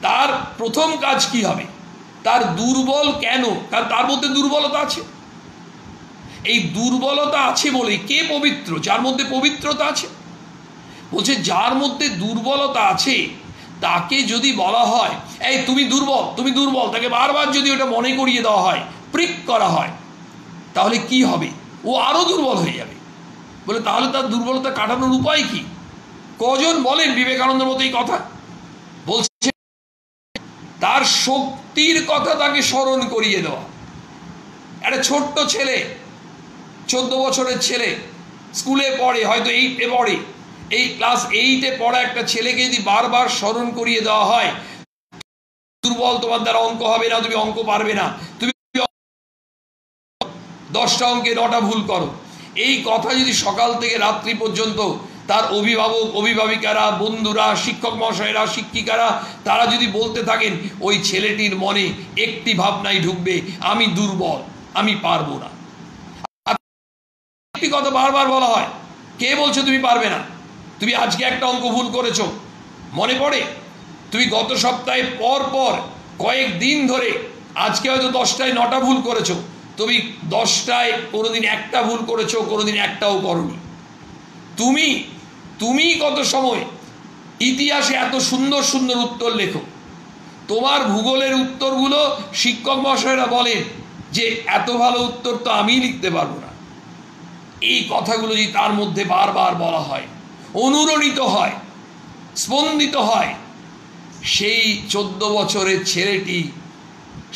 তার প্রথম কাজ কি হবে? তার দুর্বল কেন? কারণ তার মধ্যে দুর্বলতা আছে। এই দুর্বলতা আছে বলে কে পবিত্র? যার মধ্যে পবিত্রতা আছে। বলছে যার মধ্যে দুর্বলতা আছে তাকে যদি বলা হয় এই তুমি দুর্বল, তুমি দুর্বল, তাকে বারবার যদি ওটা মনে করিয়ে দেওয়া হয়, প্রিক করা হয়, তাহলে কি হবে? ও আরো দুর্বল হয়ে যাবে। বলে তাহলে তার দুর্বলতা কাটানোর উপায় কি? কজন বলেন বিবেকানন্দের মতো এই কথা? বলছে তার শক্তির কথা তাকে স্মরণ করিয়ে দেওয়া। একটা ছোট্ট ছেলে, 14 বছরের ছেলে, স্কুলে পড়ে, হয়তো 8-এ পড়ে, এই ক্লাস 8-এ পড়া একটা ছেলেকে যদি বারবার স্মরণ করিয়ে দেওয়া হয়, দুর্বল, তোমার দ্বারা অঙ্ক হবে না, তুমি অঙ্ক পারবে না, তুমি 10টা অঙ্কে 9টা ভুল করো, এই কথা যদি সকাল থেকে রাত্রি পর্যন্ত তার অভিভাবক, অভিভাবিকারা, বন্ধুরা, শিক্ষক মহাশয়েরা, শিক্ষিকারা তারা যদি বলতে থাকেন, ওই ছেলেটির মনে একটি ভাবনাই ঢুকবে, আমি দুর্বল, আমি পারবো না। একটি কথা বারবার বলা হয়, কে বলছো তুমি পারবে না? তুমি আজকে একটা অঙ্ক ভুল করেছো, মনে পড়ে? তুমি গত সপ্তাহে পর পর কয়েক দিন ধরে, আজকে হয়তো 10টায় 9টা ভুল করেছো, তুমি 10টায় কোনোদিন একটা ভুল করেছো, কোনোদিন একটাও করনি। তুমি কত সময় ইতিহাসে এত সুন্দর সুন্দর উত্তর লেখো, তোমার ভূগোলের উত্তরগুলো শিক্ষক মহাশয়রা বলেন যে এত ভালো উত্তর তো আমি লিখতে পারবো না। এই কথাগুলো যদি তার মধ্যে বারবার বলা হয়, অনুরণিত হয়, স্পন্দিত হয়, সেই 14 বছরের ছেলেটি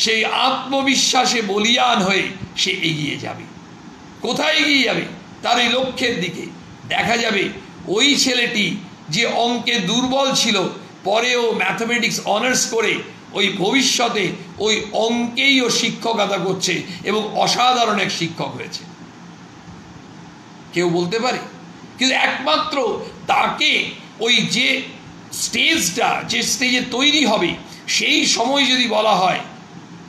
সেই আত্মবিশ্বাসে বলীয়ান হয়ে সে এগিয়ে যাবে। কোথায় এগিয়ে যাবে? তার এই লক্ষ্যের দিকে। দেখা যাবে ওই ছেলেটি যে অঙ্কে দুর্বল ছিল, পরেও ম্যাথমেটিক্স অনার্স করে ওই ভবিষ্যতে ওই অঙ্কেই ও শিক্ষকতা করছে এবং অসাধারণ এক শিক্ষক হয়েছে। কেউ বলতে পারে? কিন্তু একমাত্র তাকে ওই যে স্টেজটা, যে স্টেজে তৈরি হবে, সেই সময় যদি বলা হয়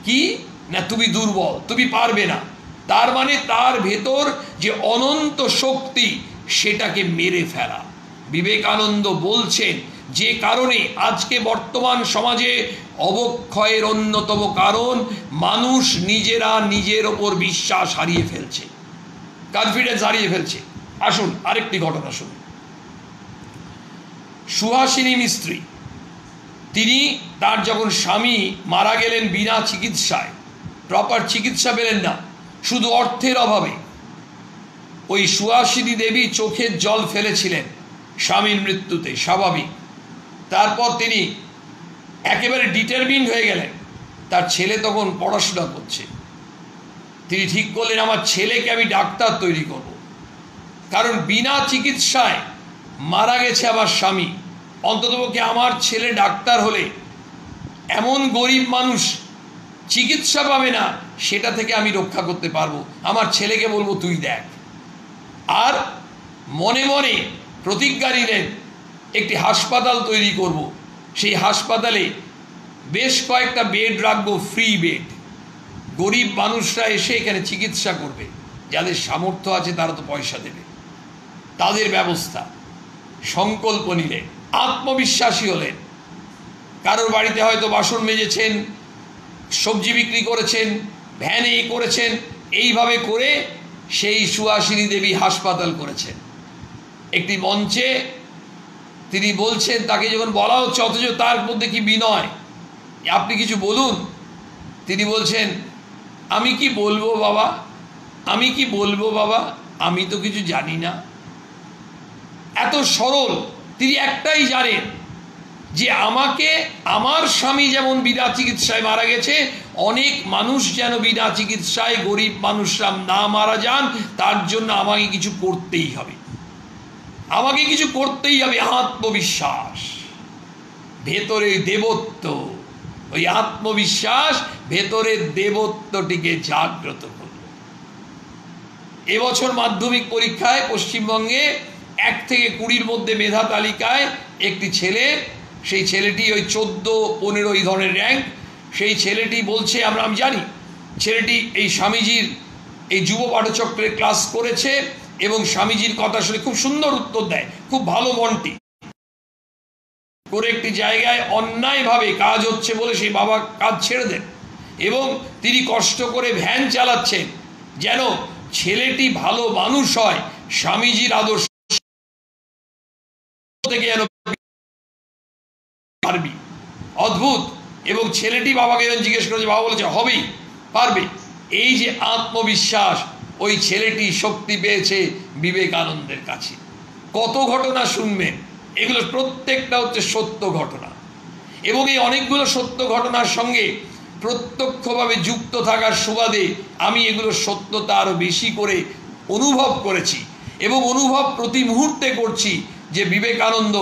কি না তুমি দুর্বল, তুমি পারবে না, তার মানে তার ভেতর যে অনন্ত শক্তি সেটাকে মেরে ফেলা। বিবেকানন্দ বলছেন যে কারণে আজকে বর্তমান সমাজে অবক্ষয়ের অন্যতম কারণ মানুষ নিজেরা নিজের ওপর বিশ্বাস হারিয়ে ফেলছে, কনফিডেন্স হারিয়ে ফেলছে। আসুন আরেকটি ঘটনা শুনুন। সুহাসিনী মিস্ত্রি, তিনি তার যখন স্বামী মারা গেলেন বিনা চিকিৎসায়, প্রপার চিকিৎসা পেলেন না, শুধু অর্থের অভাবে, ওই সুহাসিনী দেবী চোখের জল ফেলেছিলেন স্বামীর মৃত্যুতে, স্বাভাবিক। তারপর তিনি একেবারে ডিটারমিন্ড হয়ে গেলেন। তার ছেলে তখন পড়াশোনা করছে। তিনি ঠিক করলেন আমার ছেলেকে আমি ডাক্তার তৈরি করব, কারণ বিনা চিকিৎসায় মারা গেছে আমার স্বামী, অন্ততপক্ষে আমার ছেলে ডাক্তার হলে এমন গরিব মানুষ চিকিৎসা পাবে না, সেটা থেকে আমি রক্ষা করতে পারবো। আমার ছেলেকে বলবো তুই দেখ। আর মনে মনে প্রতিজ্ঞা নিলেন একটি হাসপাতাল তৈরি করব, সেই হাসপাতালে বেশ কয়েকটা বেড রাখবো, ফ্রি বেড, গরিব মানুষরা এসে এখানে চিকিৎসা করবে, যাদের সামর্থ্য আছে তারা তো পয়সা দেবে, তাদের ব্যবস্থা। সংকল্প নিলেন, আত্মবিশ্বাসী হলেন। কারোর বাড়িতে হয়তো বাসন মেজেছেন, সবজি বিক্রি করেছেন, ভ্যানে করেছেন, এইভাবে করে সেই সুহাসিনী দেবী হাসপাতাল করেছেন। একটি মঞ্চে তিনি বলছেন, তাকে যখন বলা হচ্ছে, অথচ তার মধ্যে কি বিনয়, আপনি কিছু বলুন। তিনি বলছেন আমি কি বলবো বাবা, আমি কি বলবো বাবা, আমি তো কিছু জানি না। এত সরল। তিনি একটাই জানেন যে আমাকে, আমার স্বামী যেমন বিনা চিকিৎসায় মারা গেছে, অনেক মানুষ যেন বিনা চিকিৎসায়, গরিব মানুষরা না মারা যান, তার জন্য আমাকে কিছু করতেই হবে, আমাকে কিছু করতেই হবে। আত্মবিশ্বাস, ভেতরে দেবত্ব, ওই আত্মবিশ্বাস ভেতরের দেবত্বটিকে জাগ্রত করল। এবছর মাধ্যমিক পরীক্ষায় পশ্চিমবঙ্গে 1 থেকে 20-র মধ্যে মেধা তালিকায় একটি ছেলে, সেই ছেলেটি ওই 14-15 এই ধরনের র্যাঙ্ক, সেই ছেলেটি বলছে, আমি জানি ছেলেটি এই স্বামীজির এই যুব পাঠচক্রে ক্লাস করেছে এবং স্বামীজির কথা শুনে খুব সুন্দর উত্তর দেয়, খুব ভালো মনটি করে। একটি জায়গায় অন্যায়ভাবে কাজ হচ্ছে বলে সেই বাবা কাজ ছেড়ে দেন এবং তিনি কষ্ট করে ভ্যান চালাচ্ছেন যেন ছেলেটি ভালো মানুষ হয়, স্বামীজির আদর্শ থেকে যেন পারবি। অদ্ভুত। এবং ছেলেটি বাবাকে যখন জিজ্ঞেস করেছে, বাবা বলেছে হবেই, পারবে। এই যে আত্মবিশ্বাস, ওই ছেলেটি শক্তি পেয়েছে বিবেকানন্দের কাছে। কত ঘটনা শুনবেন, এগুলো প্রত্যেকটা হচ্ছে সত্য ঘটনা। এবং এই অনেকগুলো সত্য ঘটনার সঙ্গে প্রত্যক্ষভাবে যুক্ত থাকার সুবাদে আমি এগুলোর সত্যতা আরও বেশি করে অনুভব করেছি এবং অনুভব প্রতি মুহূর্তে করছি যে বিবেকানন্দ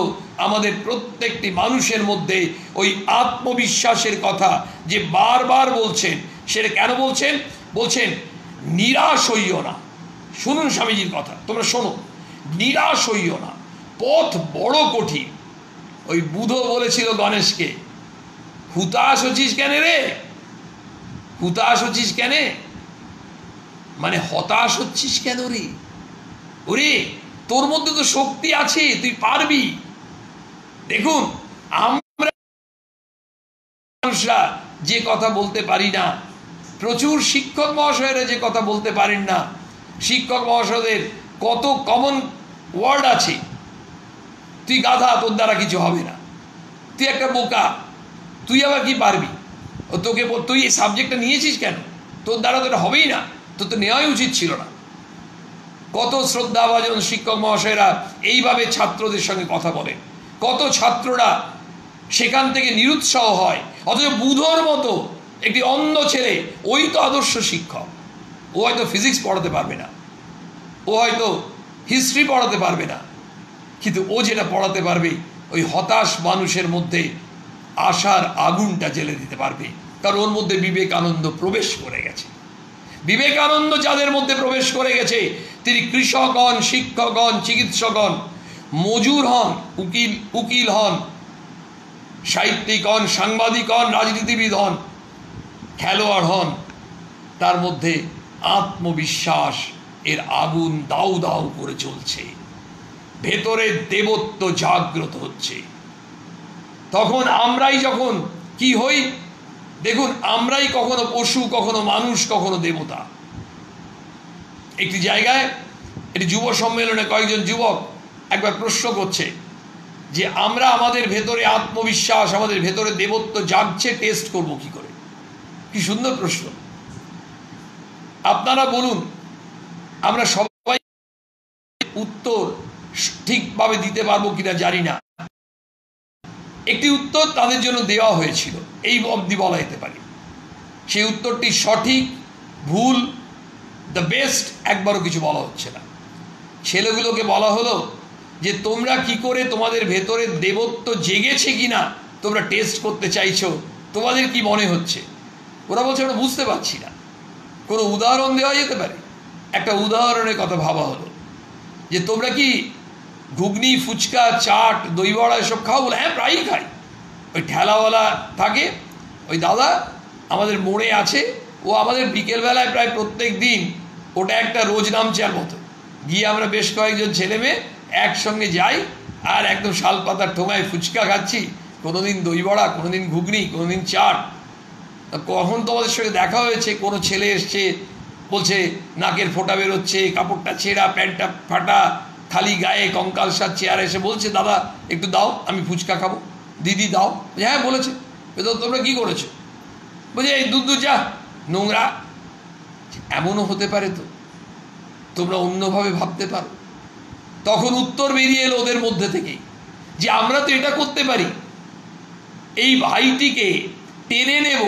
আমাদের প্রত্যেকটি মানুষের মধ্যে ওই আত্মবিশ্বাসের কথা যে বারবার বলছেন, সেটা কেন বলছেন? বলছেন নিরাশ হইও না। শুনুন স্বামীজির কথা, তোমরা শোনো, নিরাশ হইও না, পথ বড় কঠিন। ওই বুধ বলেছিল গণেশকে, হুতাশ হচ্ছিস কেন রে, হুতাশ হচ্ছিস কেন, মানে হতাশ হচ্ছিস কেন রে? ওরে তোর মধ্যে তো শক্তি আছে, তুই পারবি। দেখুন আমরা মানুষরা যে কথা বলতে পারি না, প্রচুর শিক্ষক মহাশয়রা যে কথা বলতে পারেন না, শিক্ষক মহাশয়দের কত কমন ওয়ার্ড আছে, তুই গাধা, তোর দ্বারা কিছু হবে না, তুই একটা বোকা, তুই আবার কি পারবি, ও তোকে তুই এই সাবজেক্টটা নিয়েছিস কেন, তোর দ্বারা তো এটা হবেই না, তোর তো নেওয়াই উচিত ছিল না। কত শ্রদ্ধাভাজন শিক্ষক মহাশয়রা এইভাবে ছাত্রদের সঙ্গে কথা বলেন, কত ছাত্ররা সেখান থেকে নিরুৎসাহ হয়। অথচ বুধর মতো একটি অন্ধ ছেলে, ওই তো আদর্শ শিক্ষক, ও হয়তো ফিজিক্স পড়াতে পারবে না, ও হয়তো হিস্ট্রি পড়াতে পারবে না, কিন্তু ও যেটা পড়াতে পারবে ওই হতাশ মানুষের মধ্যে আশার আগুনটা জ্বেলে দিতে পারবে, কারণ ওর মধ্যে বিবেকানন্দ প্রবেশ করে গেছে। বিবেকানন্দ যাদের মধ্যে প্রবেশ করে গেছে, তিনি কৃষক হন, শিক্ষক হন, চিকিৎসক হন, মজুর হন, উকিল হন, সাহিত্যিক হন, সাংবাদিক হন, রাজনীতিবিদ হন, খেলোয়াড় হন, তার মধ্যে আত্মবিশ্বাস এর আগুন দাউ দাউ করে চলছে, ভেতরে দেবত্ব জাগ্রত হচ্ছে। তখন আমরাই যখন কি হই, দেখুন আমরাই কখনো পশু, কখনো মানুষ, কখনো দেবতা। একটি জায়গায় একটি যুব সম্মেলনে কয়েকজন যুবক একবার প্রশ্ন করছে যে আমরা আমাদের ভেতরে আত্মবিশ্বাস, আমাদের ভেতরে দেবত্ব জাগছে, টেস্ট করব কি করে? কি সুন্দর প্রশ্ন। আপনারা বলুন, আমরা সবাই উত্তর ঠিকভাবে দিতে পারবো কিনা জানি না। একটি উত্তর তাদের জন্য দেওয়া হয়েছিল, এই অবধি বলা যেতে পারে। সেই উত্তরটি সঠিক, ভুল, দ্য বেস্ট একবারও কিছু বলা হচ্ছে না। ছেলেগুলোকে বলা হলো যে তোমরা কি করে তোমাদের ভেতরে দেবত্ব জেগেছে কিনা তোমরা টেস্ট করতে চাইছো, তোমাদের কি মনে হচ্ছে? ওরা বলছে আমরা বুঝতে পারছি না। কোনো উদাহরণ দেওয়া যেতে পারে? একটা উদাহরণের কথা ভাবা হলো যে তোমরা কি ঘুগনি, ফুচকা, চাট, দই বড়া এসব খাও? বলে হ্যাঁ প্রায়ই খাই। ওই ঠেলাওয়ালা থাকে, ওই দাদা আমাদের মোড়ে আছে, ও আমাদের বিকেলবেলায় প্রায় প্রত্যেক দিন, ওটা একটা রোজ নামচার মতো, গিয়ে আমরা বেশ কয়েকজন ছেলে মেয়ে একসঙ্গে যাই আর একদম শাল পাতার ঠোঙায় ফুচকা খাচ্ছি, কোনোদিন দই বড়া, কোনোদিন ঘুগনি, কোনোদিন চাট। কখন তোমাদের সঙ্গে দেখা হয়েছে কোনো ছেলে এসছে বলছে নাকের ফোঁটা বেরোচ্ছে, কাপড়টা ছেঁড়া, প্যান্টটা ফাটা, খালি গায়ে কঙ্কাল সার, চেয়ারে এসে বলছে দাদা একটু দাও, আমি ফুচকা খাবো, দিদি দাও। হ্যাঁ বলেছে। তোমরা কি করেছো? বলছে এই দুধ যা নোংরা। এমনও হতে পারে তো, তোমরা অন্যভাবে ভাবতে পারো। তখন উত্তর বেরিয়ে এলো ওদের মধ্যে থেকেই যে আমরা তো এটা করতে পারি, এই ভাইটিকে টেনে নেব।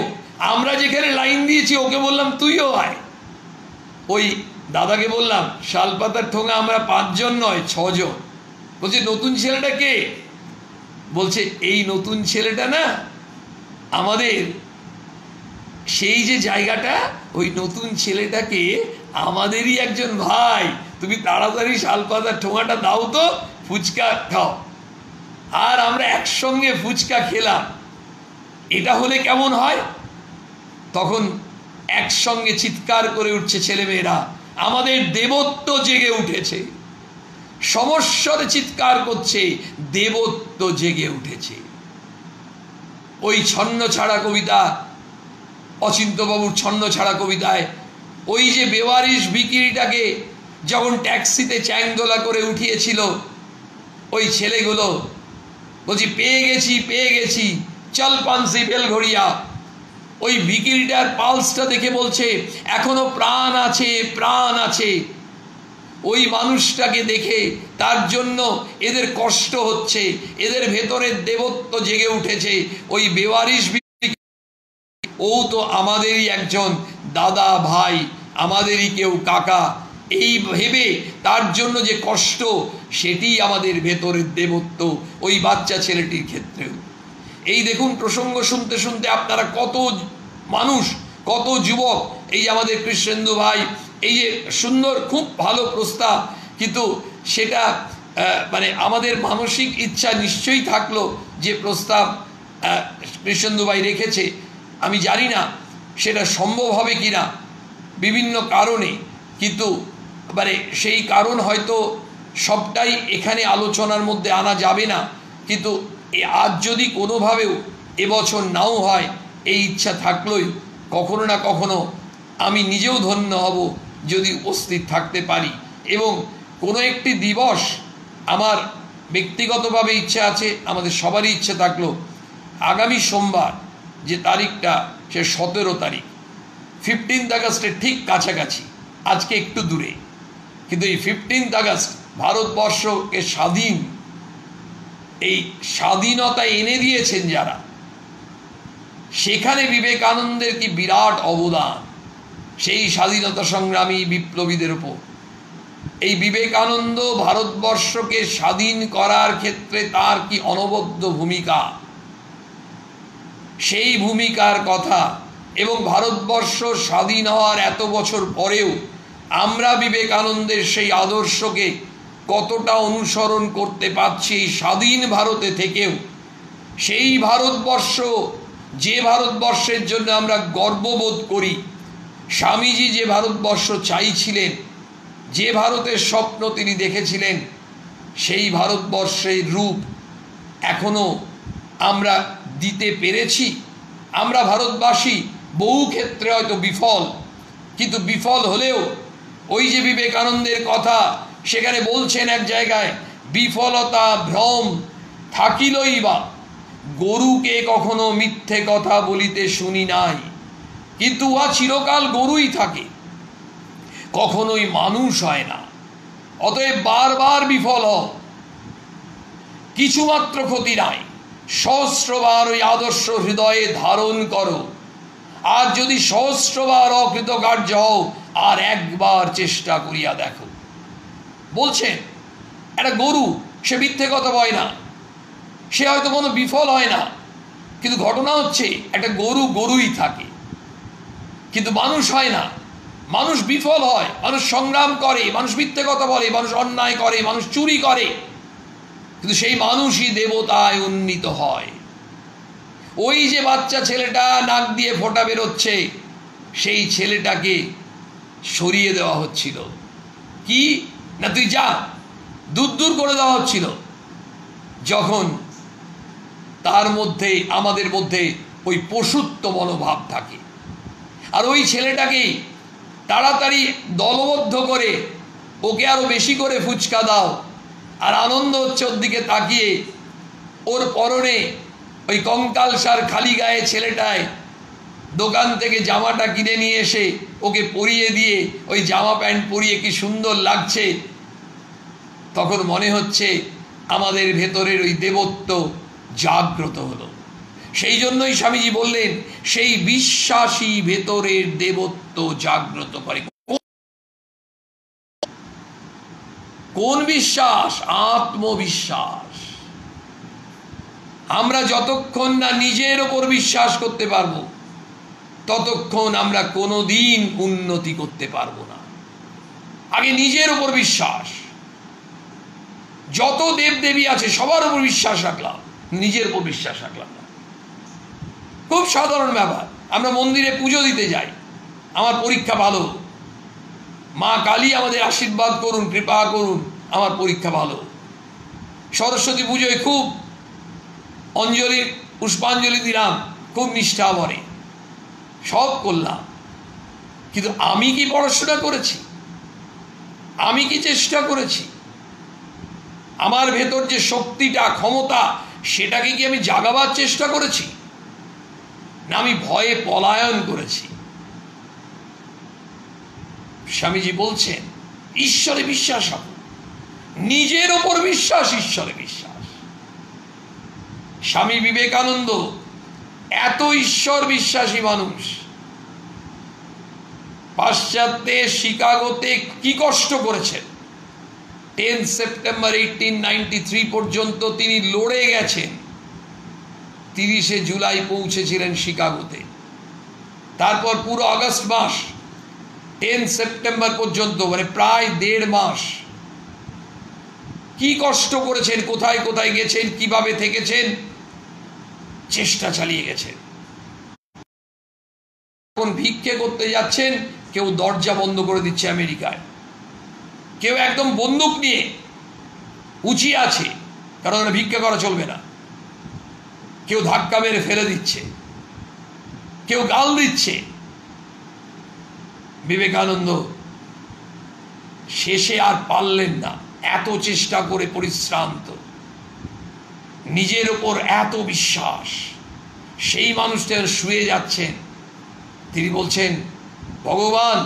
আমরা যেখানে লাইন দিয়েছি ওকে বললাম তুইও আয়। ওই দাদাকে বললাম শালপাতার ঠোঙা আমরা 5 জন নয় 6 জন। বলছে নতুন ছেলেটা কে? বলছে এই নতুন ছেলেটা না আমাদের সেই যে জায়গাটা, ওই নতুন ছেলেটাকে আমাদেরই একজন ভাই, তুমি তাড়াতাড়ি শালপাতার ঠোঙাটা দাও তো, ফুচকা খাও। আর আমরা একসঙ্গে ফুচকা খেলাম। এটা হলে কেমন হয়? তখন একসঙ্গে চিৎকার করে উঠছে ছেলেমেয়েরা, আমাদের দেবত্ব জেগে উঠেছে। সমস্যারে চিৎকার করছে, দেবত্ব জেগে উঠেছে। ওই ছন্ন ছাড়া কবিতা, অচিন্ত্যবাবুর ছন্ন ছাড়া কবিতায় ওই যে বেওয়ারিশ ভিকিরিটাকে যখন ট্যাক্সিতে চ্যাংদোলা করে উঠিয়েছিল ওই ছেলেগুলো, বলছি পেয়ে গেছি চল পানসি বেলঘড়িয়া। ওই ভিকিরিটার পালসটা দেখে বলছে এখনো প্রাণ আছে, প্রাণ আছে। ওই মানুষটাকে দেখে তার জন্য এদের কষ্ট হচ্ছে, এদের ভেতরের দেবত্ব জেগে উঠেছে। ওই বেওয়ারিশ ও তো আমাদেরই একজন দাদা ভাই, আমাদেরই কেউ কাকা, এই ভেবে তার জন্য যে কষ্ট, সেটি আমাদের ভেতরের দেবত্ব ওই বাচ্চা ছেলেটির ক্ষেত্রেও। এই দেখুন, প্রসঙ্গ শুনতে শুনতে আপনারা কত মানুষ, কত যুবক, এই যে আমাদের কৃষ্ণেন্দু ভাই, এই যে সুন্দর খুব ভালো প্রস্তাব, কিন্তু সেটা মানে আমাদের মানসিক ইচ্ছা নিশ্চয়ই থাকলো যে প্রস্তাব কৃষ্ণেন্দু ভাই রেখেছে। আমি জানি না সেটা সম্ভব হবে কি না বিভিন্ন কারণে, কিন্তু মানে সেই কারণ হয়তো সবটাই এখানে আলোচনার মধ্যে আনা যাবে না, কিন্তু আজ যদি কোনোভাবেও এবছর নাও হয়, এই ইচ্ছা থাকলেই কখনো না কখনো আমি নিজেও ধন্য হব যদি উপস্থিত থাকতে পারি। এবং কোনো একটি দিবস আমার ব্যক্তিগতভাবে ইচ্ছা আছে, আমাদের সবারই ইচ্ছে থাকলো আগামী সোমবার যে তারিখটা, সে 17 তারিখ, 15 আগস্টের ঠিক কাছাকাছি, আজকে একটু দূরে, কিন্তু এই 15 আগস্ট ভারতবর্ষকে স্বাধীন, এই স্বাধীনতা এনে দিয়েছেন যারা, সেখানে বিবেকানন্দের কি বিরাট অবদান সেই স্বাধীনতা সংগ্রামী বিপ্লবীদের উপর। এই বিবেকানন্দ ভারতবর্ষকে স্বাধীন করার ক্ষেত্রে তার কি অনবদ্য ভূমিকা, সেই ভূমিকার কথা, এবং ভারতবর্ষ স্বাধীন হওয়ার এত বছর পরেও আমরা বিবেকানন্দের সেই আদর্শকে কতটা অনুসরণ করতে পারছি এই স্বাধীন ভারতে থেকেও। সেই ভারতবর্ষ, যে ভারতবর্ষের জন্য আমরা গর্ববোধ করি, স্বামীজি যে ভারতবর্ষ চাইছিলেন, যে ভারতের স্বপ্ন তিনি দেখেছিলেন, সেই ভারতবর্ষের রূপ এখনো আমরা দিতে পেরেছি। আমরা ভারতবাসী বহু ক্ষেত্রে হয়তো বিফল, কিন্তু বিফল হলেও ওই যে বিবেকানন্দের কথা সেখানে বলছেন এক জায়গায়, বিফলতা ভ্রম থাকিলই বা, গরুকে কখনো মিথ্যে কথা বলিতে শুনি নাই, কিন্তু উহা চিরকাল গরুই থাকে, কখনোই মানুষ হয় না। অতএব বারবার বিফল হও, কিছুমাত্র ক্ষতি নাই, সহস্রবার ওই আদর্শ হৃদয়ে ধারণ করো। আর যদি সহস্রবার অকৃতকার্য হও, আর একবার চেষ্টা করিয়া দেখো। বলছেন একটা গরু, সে মিথ্যে কথা বলে না, সে হয়তো কোনো বিফল হয় না, কিন্তু ঘটনা হচ্ছে একটা গরু গরুই থাকে, কিন্তু মানুষ হয় না। মানুষ বিফল হয়, মানুষ সংগ্রাম করে, মানুষ মিথ্যে কথা বলে, মানুষ অন্যায় করে, মানুষ চুরি করে, কিন্তু সেই মানুষই দেবতায় উন্নীত হয়। ওই যে বাচ্চা ছেলেটা নাক দিয়ে ফোঁটা বেরোচ্ছে, সেই ছেলেটাকে সরিয়ে দেওয়া হচ্ছিল, কি না তুই যা, দূর দূর করে দেওয়া হচ্ছিল, যখন তার মধ্যে, আমাদের মধ্যে ওই পশুত্ব মনোভাব থাকে। আর ওই ছেলেটাকেই তাড়াতাড়ি দলবদ্ধ করে ওকে আরো বেশি করে ফুচকা দাও, আর আনন্দ হচ্ছে ওর দিকে তাকিয়ে। ওর পরনে ওই কঙ্কালসার খালি গায়ে ছেলেটায় দোকান থেকে জামাটা কিনে নিয়ে এসে ওকে পরিয়ে দিয়ে, ওই জামা প্যান্ট পরিয়ে কি সুন্দর লাগছে, তখন মনে হচ্ছে আমাদের ভেতরের ওই দেবত্ব জাগ্রত হলো। সেই জন্যই স্বামীজি বললেন, সেই বিশ্বাসী ভেতরের দেবত্ব জাগ্রত করে। কোন বিশ্বাস? আত্মবিশ্বাস। আমরা যতক্ষণ না নিজের ওপর বিশ্বাস করতে পারবো, ততক্ষণ আমরা কোনোদিন উন্নতি করতে পারবো না। আগে নিজের ওপর বিশ্বাস। যত দেবদেবী আছে সবার উপর বিশ্বাস রাখলাম, নিজের উপর বিশ্বাস রাখলাম না। খুব সাধারণ ব্যাপার। আমরা মন্দিরে পুজো দিতে যাই, আমার পরীক্ষা ভালো, মা কালী আমাদের আশীর্বাদ করুন, কৃপা করুন, আমার পরীক্ষা ভালো। সরস্বতী পুজোয় খুব অঞ্জলি, পুষ্পাঞ্জলি দিলাম, খুব নিষ্ঠা ভরে, সব করলাম, কিন্তু আমি কি পড়াশোনা করেছি? আমি কি চেষ্টা করেছি? আমার ভেতর যে শক্তিটা, ক্ষমতা, সেটাকে কি আমি জাগাবার চেষ্টা করেছি, না আমি ভয়ে পলায়ন করেছি? স্বামীজি বলছেন ঈশ্বরে বিশ্বাস রাখুন, নিজের ওপর বিশ্বাস, ঈশ্বরে বিশ্বাস। স্বামী বিবেকানন্দ এত ঈশ্বর বিশ্বাসী মানুষ, পাশ্চাত্যে শিকাগোতে কি কষ্ট করেছেন। 10 সেপ্টেম্বর 1893 পর্যন্ত তিনি লড়ে গেছেন। 30শে জুলাই পৌঁছেছিলেন শিকাগোতে। তারপর পুরো আগস্ট মাস 10 সেপ্টেম্বর পর্যন্ত, মানে প্রায় 1.5 মাস কি কষ্ট করেছেন, কোথায় কোথায় গেছেন, কিভাবে থেকেছেন, চেষ্টা চালিয়ে গেছেন। এখন ভিক্ষে করতে যাচ্ছেন, কেউ দরজা বন্ধ করে দিচ্ছে আমেরিকায়, কেউ একদম বন্দুক নিয়ে উঁচিয়ে আছে, কারণ ভিক্ষা করা চলবে না। কেউ ধাক্কা মেরে ফেলে দিচ্ছে, কেউ গাল দিচ্ছে। বিবেকানন্দ শেষে আর পারলেন না, এত চেষ্টা করে পরিশ্রান্ত, নিজের ওপর এত বিশ্বাস। সেই মানুষটা শুয়ে যাচ্ছেন, তিনি বলছেন, ভগবান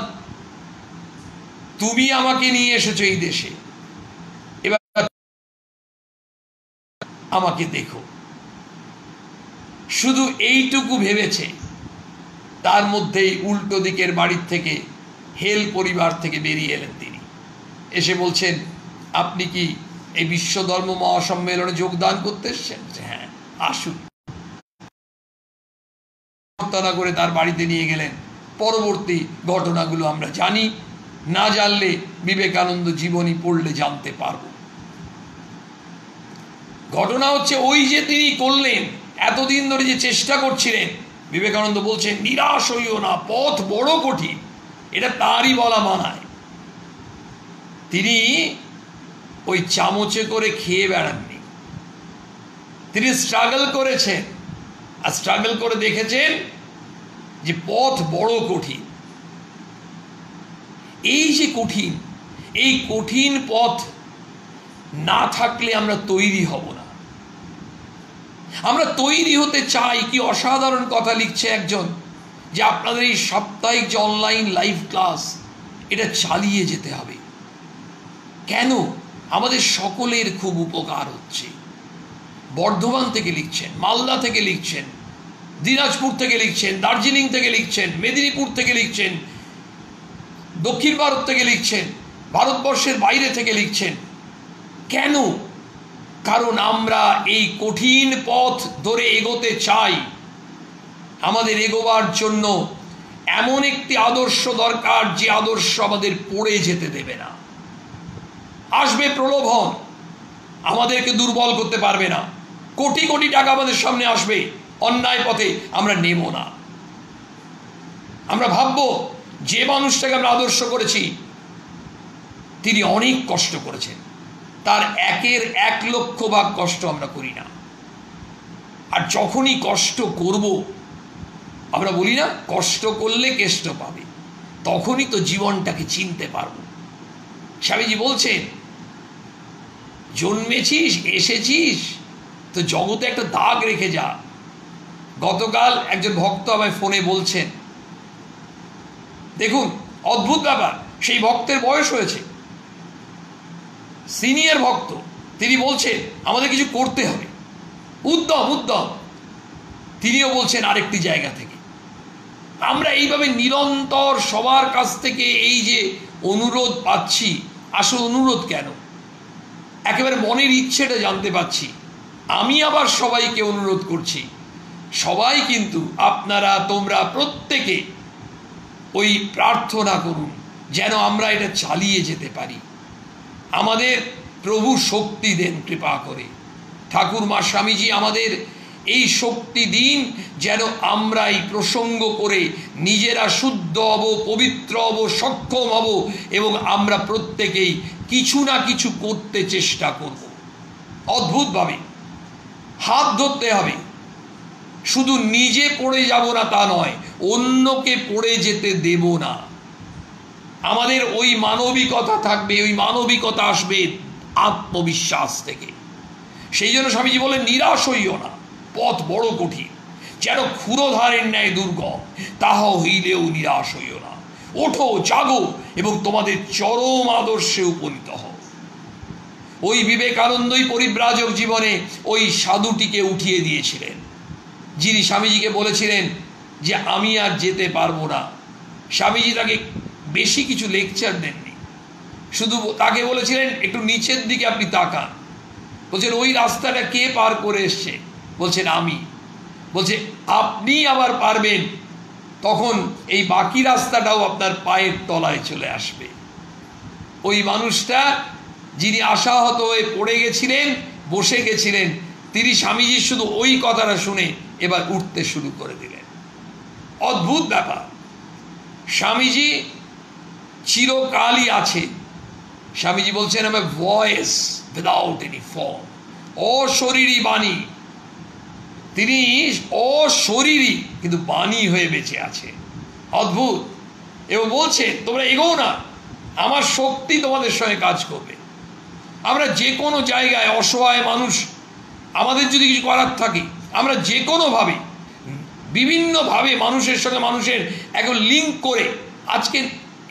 তুমি আমাকে নিয়ে এসেছো এই দেশে, এবার আমাকে দেখো। শুধু এইটুকু ভেবেছে, তার মধ্যেই উল্টো দিকের বাড়ির থেকে, হেল পরিবার থেকে বেরিয়ে এলেন তিনি। এসে বলছেন, আপনি কি এই বিশ্ব ধর্ম মহাসম্মেলনে যোগদান করতে এসেছেন? হ্যাঁ, আসুন। প্রার্থনা করে তার বাড়িতে নিয়ে গেলেন। পরবর্তী ঘটনাগুলো আমরা জানি, না জানলে বিবেকানন্দ জীবনী পড়লে জানতে পারব। ঘটনা হচ্ছে ওই যে তিনি করলেন, এতদিন ধরে যে চেষ্টা করছিলেন, বিবেকানন্দ বলছেন নিরাশ হইও না, পথ বড় কঠিন। এটা তারই বলা মানায়। তিনি ওই চামচে করে খেয়ে বেড়াননি, তিনি স্ট্রাগল করেছেন, আর স্ট্রাগল করে দেখেছেন যে পথ বড় কঠিন। এই যে কঠিন, এই কঠিন পথ না থাকলে আমরা তৈরি হব না। আমরা তৈরি হতে চাই। কি অসাধারণ কথা লিখছে একজন, যে আপনাদের এই সাপ্তাহিক যে অনলাইন লাইভ ক্লাস, এটা চালিয়ে যেতে হবে। কেন? আমাদের সকলের খুব উপকার হচ্ছে। বর্ধমান থেকে লিখছেন, মালদা থেকে লিখছেন, দিনাজপুর থেকে লিখছেন, দার্জিলিং থেকে লিখছেন, মেদিনীপুর থেকে লিখছেন, দক্ষিণ ভারত থেকে লিখছেন, ভারতবর্ষের বাইরে থেকে লিখছেন। কেন? কারণ আমরা এই কঠিন পথ ধরে এগোতে চাই। আমাদের এগোবার জন্য এমন একটি আদর্শ দরকার, যে আদর্শ আমাদের পড়ে যেতে দেবে না। আসবে প্রলোভন, আমাদেরকে দুর্বল করতে পারবে না। কোটি কোটি টাকা আমাদের সামনে আসবে, অন্যায় পথে আমরা নেব না। আমরা ভাববো যে মানুষটাকে আমরা আদর্শ করেছি, তিনি অনেক কষ্ট করেছেন, তার 1 লক্ষ ভাগ কষ্ট আমরা করি না। আর যখনই কষ্ট করব, আমরা বলি না কষ্ট করলে কেষ্ট পাবে, তখনই তো জীবনটাকে চিনতে পারবো। স্বামীজি বলছেন, জন্মেছিস, এসেছিস তো জগতে একটা দাগ রেখে যা। গতকাল একজন ভক্ত আমায় ফোনে বলছেন, দেখুন অদ্ভুত ব্যাপার, সেই ভক্তের বয়স হয়েছে, সিনিয়র ভক্ত, তিনি বলছেন আমাদের কিছু করতে হবে, উদ্যম। তিনিও বলছেন আরেকটি জায়গা থেকে। আমরা এইভাবে নিরন্তর সবার কাছ থেকে এই যে অনুরোধ পাচ্ছি, আসল অনুরোধ কেন? একেবারে মনের ইচ্ছেটা জানতে পাচ্ছি। আমি আবার সবাইকে অনুরোধ করছি, সবাই কিন্তু আপনারা, তোমরা প্রত্যেকে ওই প্রার্থনা করুন যেন আমরা এটা চালিয়ে যেতে পারি। আমাদের প্রভু শক্তি দেন কৃপা করে। ঠাকুর মা স্বামীজি আমাদের এই শক্তি দিন, যেন আমরা এই প্রসঙ্গ করে নিজেরা শুদ্ধ হব, পবিত্র হব, সক্ষম হব, এবং আমরা প্রত্যেকেই কিছু না কিছু করতে চেষ্টা করব। অদ্ভুতভাবে হাত ধরতে হবে। শুধু নিজে পড়ে যাব না তা নয়, অন্যকে পড়ে যেতে দেব না। আমাদের ওই মানবিকতা থাকবে, ওই মানবিকতা আসবে আত্মবিশ্বাস থেকে। সেই জন্য স্বামীজি বলেন নিরাশ হইও না, পথ বড় কঠিন, যেন ক্ষুরধারের ন্যায় দুর্গম, তাহা হইলেও নিরাশ হইও না। ওঠো, জাগো এবং তোমাদের চরম আদর্শে উপনীত হও। ওই বিবেকানন্দই পরিব্রাজক জীবনে ওই সাধুটিকে উঠিয়ে দিয়েছিলেন, যিনি স্বামীজিকে বলেছিলেন যে আমি আর যেতে পারবো না। স্বামীজি তাকে বেশি কিছু লেকচার দেননি, শুধু তাকে বলেছিলেন একটু নিচের দিকে আপনি তাকান। বলছেন ওই রাস্তাটা কে পার করে এসছে? বলছেন আমি। বলছে আপনি আবার পারবেন, তখন এই বাকি রাস্তাটাও আপনার পায়ের তলায় চলে আসবে। ওই মানুষটা যিনি আশাহত হয়ে পড়ে গেছিলেন, বসে গেছিলেন, তিনি স্বামীজির শুধু ওই কথাটা শুনে এবার উঠতে শুরু করে দিলেন। অদ্ভুত ব্যাপার। স্বামীজি চিরকালই আছে। স্বামীজি বলছেন আমি ভয়েস উইদাউট এনি ফর্ম, অশরীরী বাণী। তিনি অশরীরী কিন্তু বাণী হয়ে বেঁচে আছে। অদ্ভুত। এবং বলছে তোমরা এগোও না, আমার শক্তি তোমাদের সঙ্গে কাজ করবে। আমরা যে কোনো জায়গায় অসহায় মানুষ, আমাদের যদি কিছু করার থাকে, আমরা যে কোনোভাবে বিভিন্নভাবে মানুষের সঙ্গে মানুষের এখন লিঙ্ক করে, আজকের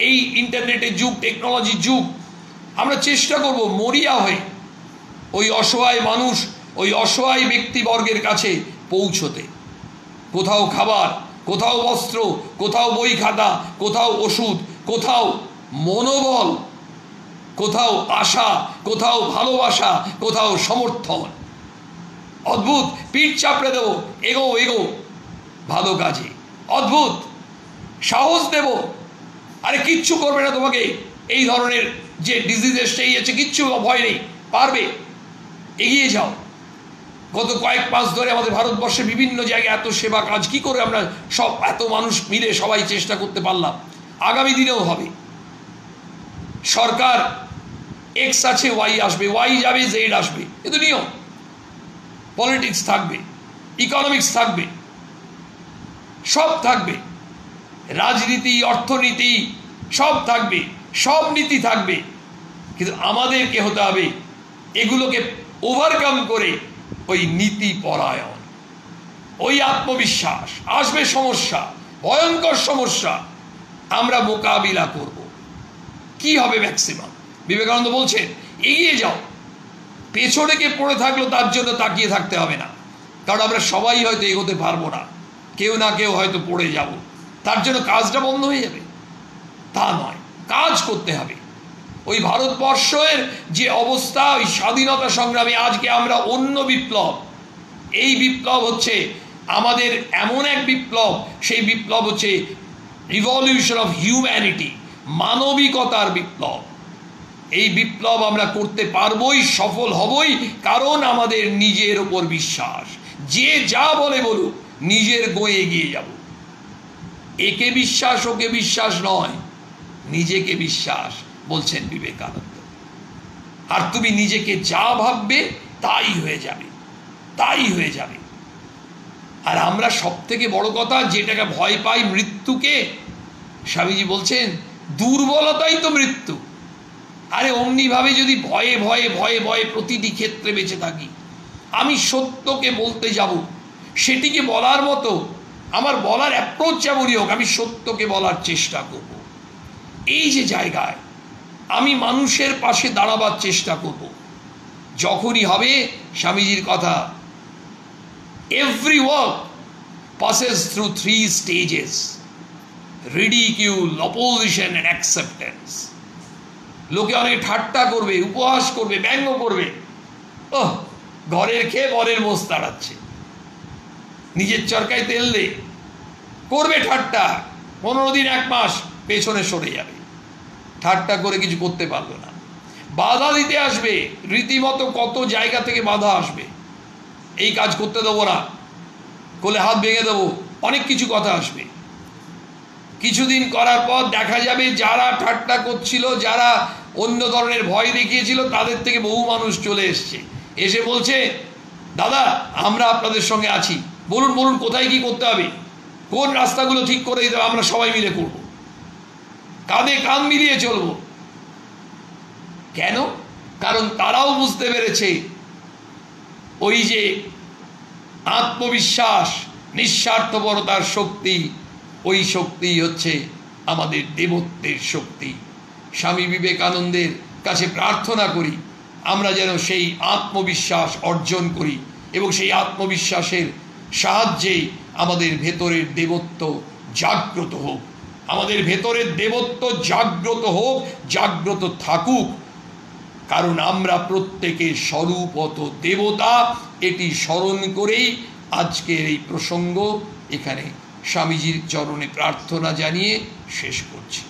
এই ইন্টারনেটের যুগ, টেকনোলজির যুগ, আমরা চেষ্টা করব মরিয়া হয়ে ওই অসহায় মানুষ, ওই অসহায় ব্যক্তিবর্গের কাছে পৌঁছতে। কোথাও খাবার, কোথাও বস্ত্র, কোথাও বই খাতা, কোথাও ওষুধ, কোথাও মনোবল, কোথাও আশা, কোথাও ভালোবাসা, কোথাও সমর্থন। অদ্ভুত। পিঠ চাপড়ে দেবো, এগো এগো ভালো কাজে। অদ্ভুত। সাহস দেব, আরে কিচ্ছু করবে না তোমাকে, এই ধরনের যে ডিজিজ এসে আছে কিচ্ছু ভয় নেই, পারবে, এগিয়ে যাও। গত কয়েক মাস ধরে আমাদের ভারতবর্ষে বিভিন্ন জায়গায় এত সেবা কাজ কি করে আমরা সব এত মানুষ মিলে সবাই চেষ্টা করতে পারলাম। আগামী দিনেও হবে। সরকার এক্স আছে, ওয়াই আসবে, ওয়াই যাবে, জেড আসবে, এ তো নিয়ম। পলিটিক্স থাকবে, ইকোনমিক্স থাকবে, সব থাকবে, রাজনীতি, অর্থনীতি সব থাকবে, সব নীতি থাকবে। কিন্তু আমাদেরকে হতে হবে এগুলোকে ওভারকাম করে ওই নীতি পরায়ণ, ওই আত্মবিশ্বাস। আসবে সমস্যা, ভয়ঙ্কর সমস্যা, আমরা মোকাবিলা করব। কি হবে ম্যাক্সিমাম? বিবেকানন্দ বলছেন এগিয়ে যাও। পেছনে কে পড়ে থাকলো তার জন্য তাকিয়ে থাকতে হবে না, কারণ আমরা সবাই হয়তো এগোতে পারবো না, কেউ না কেউ হয়তো পড়ে যাব, তার জন্য কাজটা বন্ধ হয়ে যাবে তা নয়, কাজ করতে হবে। ওই ভারতবর্ষের যে অবস্থা, ওই স্বাধীনতা সংগ্রামে আজকে আমরা অন্য বিপ্লব, এই বিপ্লব হচ্ছে আমাদের এমন এক বিপ্লব, সেই বিপ্লব হচ্ছে রিভলিউশন অফ হিউম্যানিটি, মানবিকতার বিপ্লব। এই বিপ্লব আমরা করতে পারবই, সফল হবই, কারণ আমাদের নিজের ওপর বিশ্বাস। যে যা বলে বলুক, নিজের গোয়ে এগিয়ে যাব। একে বিশ্বাস ওকে বিশ্বাস নয়, নিজেকে বিশ্বাস, বলছেন বিবেকানন্দ। আর তুমি নিজেকে যা ভাববে তাই হয়ে যাবে, তাই হয়ে যাবে। আর আমরা সব থেকে বড় কথা যেটাকে ভয় পাই, মৃত্যুকে, স্বামীজি বলছেন দুর্বলতাই তো মৃত্যু। আরে অমনিভাবে যদি ভয়ে ভয়ে ভয়ে ভয়ে প্রতিটি ক্ষেত্রে বেঁচে থাকি, আমি সত্যকে বলতে যাব, সেটিকে বলার মতো আমার বলার অ্যাপ্রোচ যেমনই হোক, আমি সত্যকে বলার চেষ্টা করব। এই যে জায়গায় আমি মানুষের পাশে দাঁড়াবার চেষ্টা করব, যখনই হবে, স্বামীজির কথা, every work passes through 3 stages: ridicule, opposition and acceptance. লোকে অনেক ঠাট্টা করবে, উপহাস করবে, ব্যঙ্গ করবে, ওহ ঘরের খেয়ে বরের মোষ তাড়াচ্ছে, নিজের চরকায় তেল দে, করবে ঠাট্টা, 15 দিন 1 মাস পেছনে সরে যাবে, ঠাট্টা করে কিছু করতে পারলো না। বাধা দিতে আসবে, রীতিমতো কত জায়গা থেকে বাধা আসবে, এই কাজ করতে দেবো না, কোলে হাত ভেঙে দেবো, অনেক কিছু কথা আসবে। কিছুদিন করার পর দেখা যাবে যারা ঠাট্টা করছিল, যারা অন্য ধরনের ভয় দেখিয়েছিল, তাদের থেকে বহু মানুষ চলে এসছে, এসে বলছে দাদা আমরা আপনাদের সঙ্গে আছি, বলুন বলুন কোথায় কি করতে হবে, কোন রাস্তাগুলো ঠিক করে দিতে হবে, আমরা সবাই মিলে করব, কাঁধে কাঁধ মিলিয়ে চলব। কেন? কারণ তারাও বুঝতে পেরেছে ওই যে আত্মবিশ্বাস, নিঃস্বার্থপরতার শক্তি, ওই শক্তি হচ্ছে আমাদের দেবত্বের শক্তি। স্বামী বিবেকানন্দের কাছে প্রার্থনা করি আমরা যেন সেই আত্মবিশ্বাস অর্জন করি এবং সেই আত্মবিশ্বাসের সাহায্যেই আমাদের ভেতরের দেবত্ব জাগ্রত হোক, আমাদের ভেতরের দেবত্ব জাগ্রত হোক, জাগ্রত থাকুক, কারণ আমরা প্রত্যেকে স্বরূপত দেবতা। এটি স্মরণ করেই আজকের এই প্রসঙ্গ এখানে স্বামীজির চরণে প্রার্থনা জানিয়ে শেষ করছি।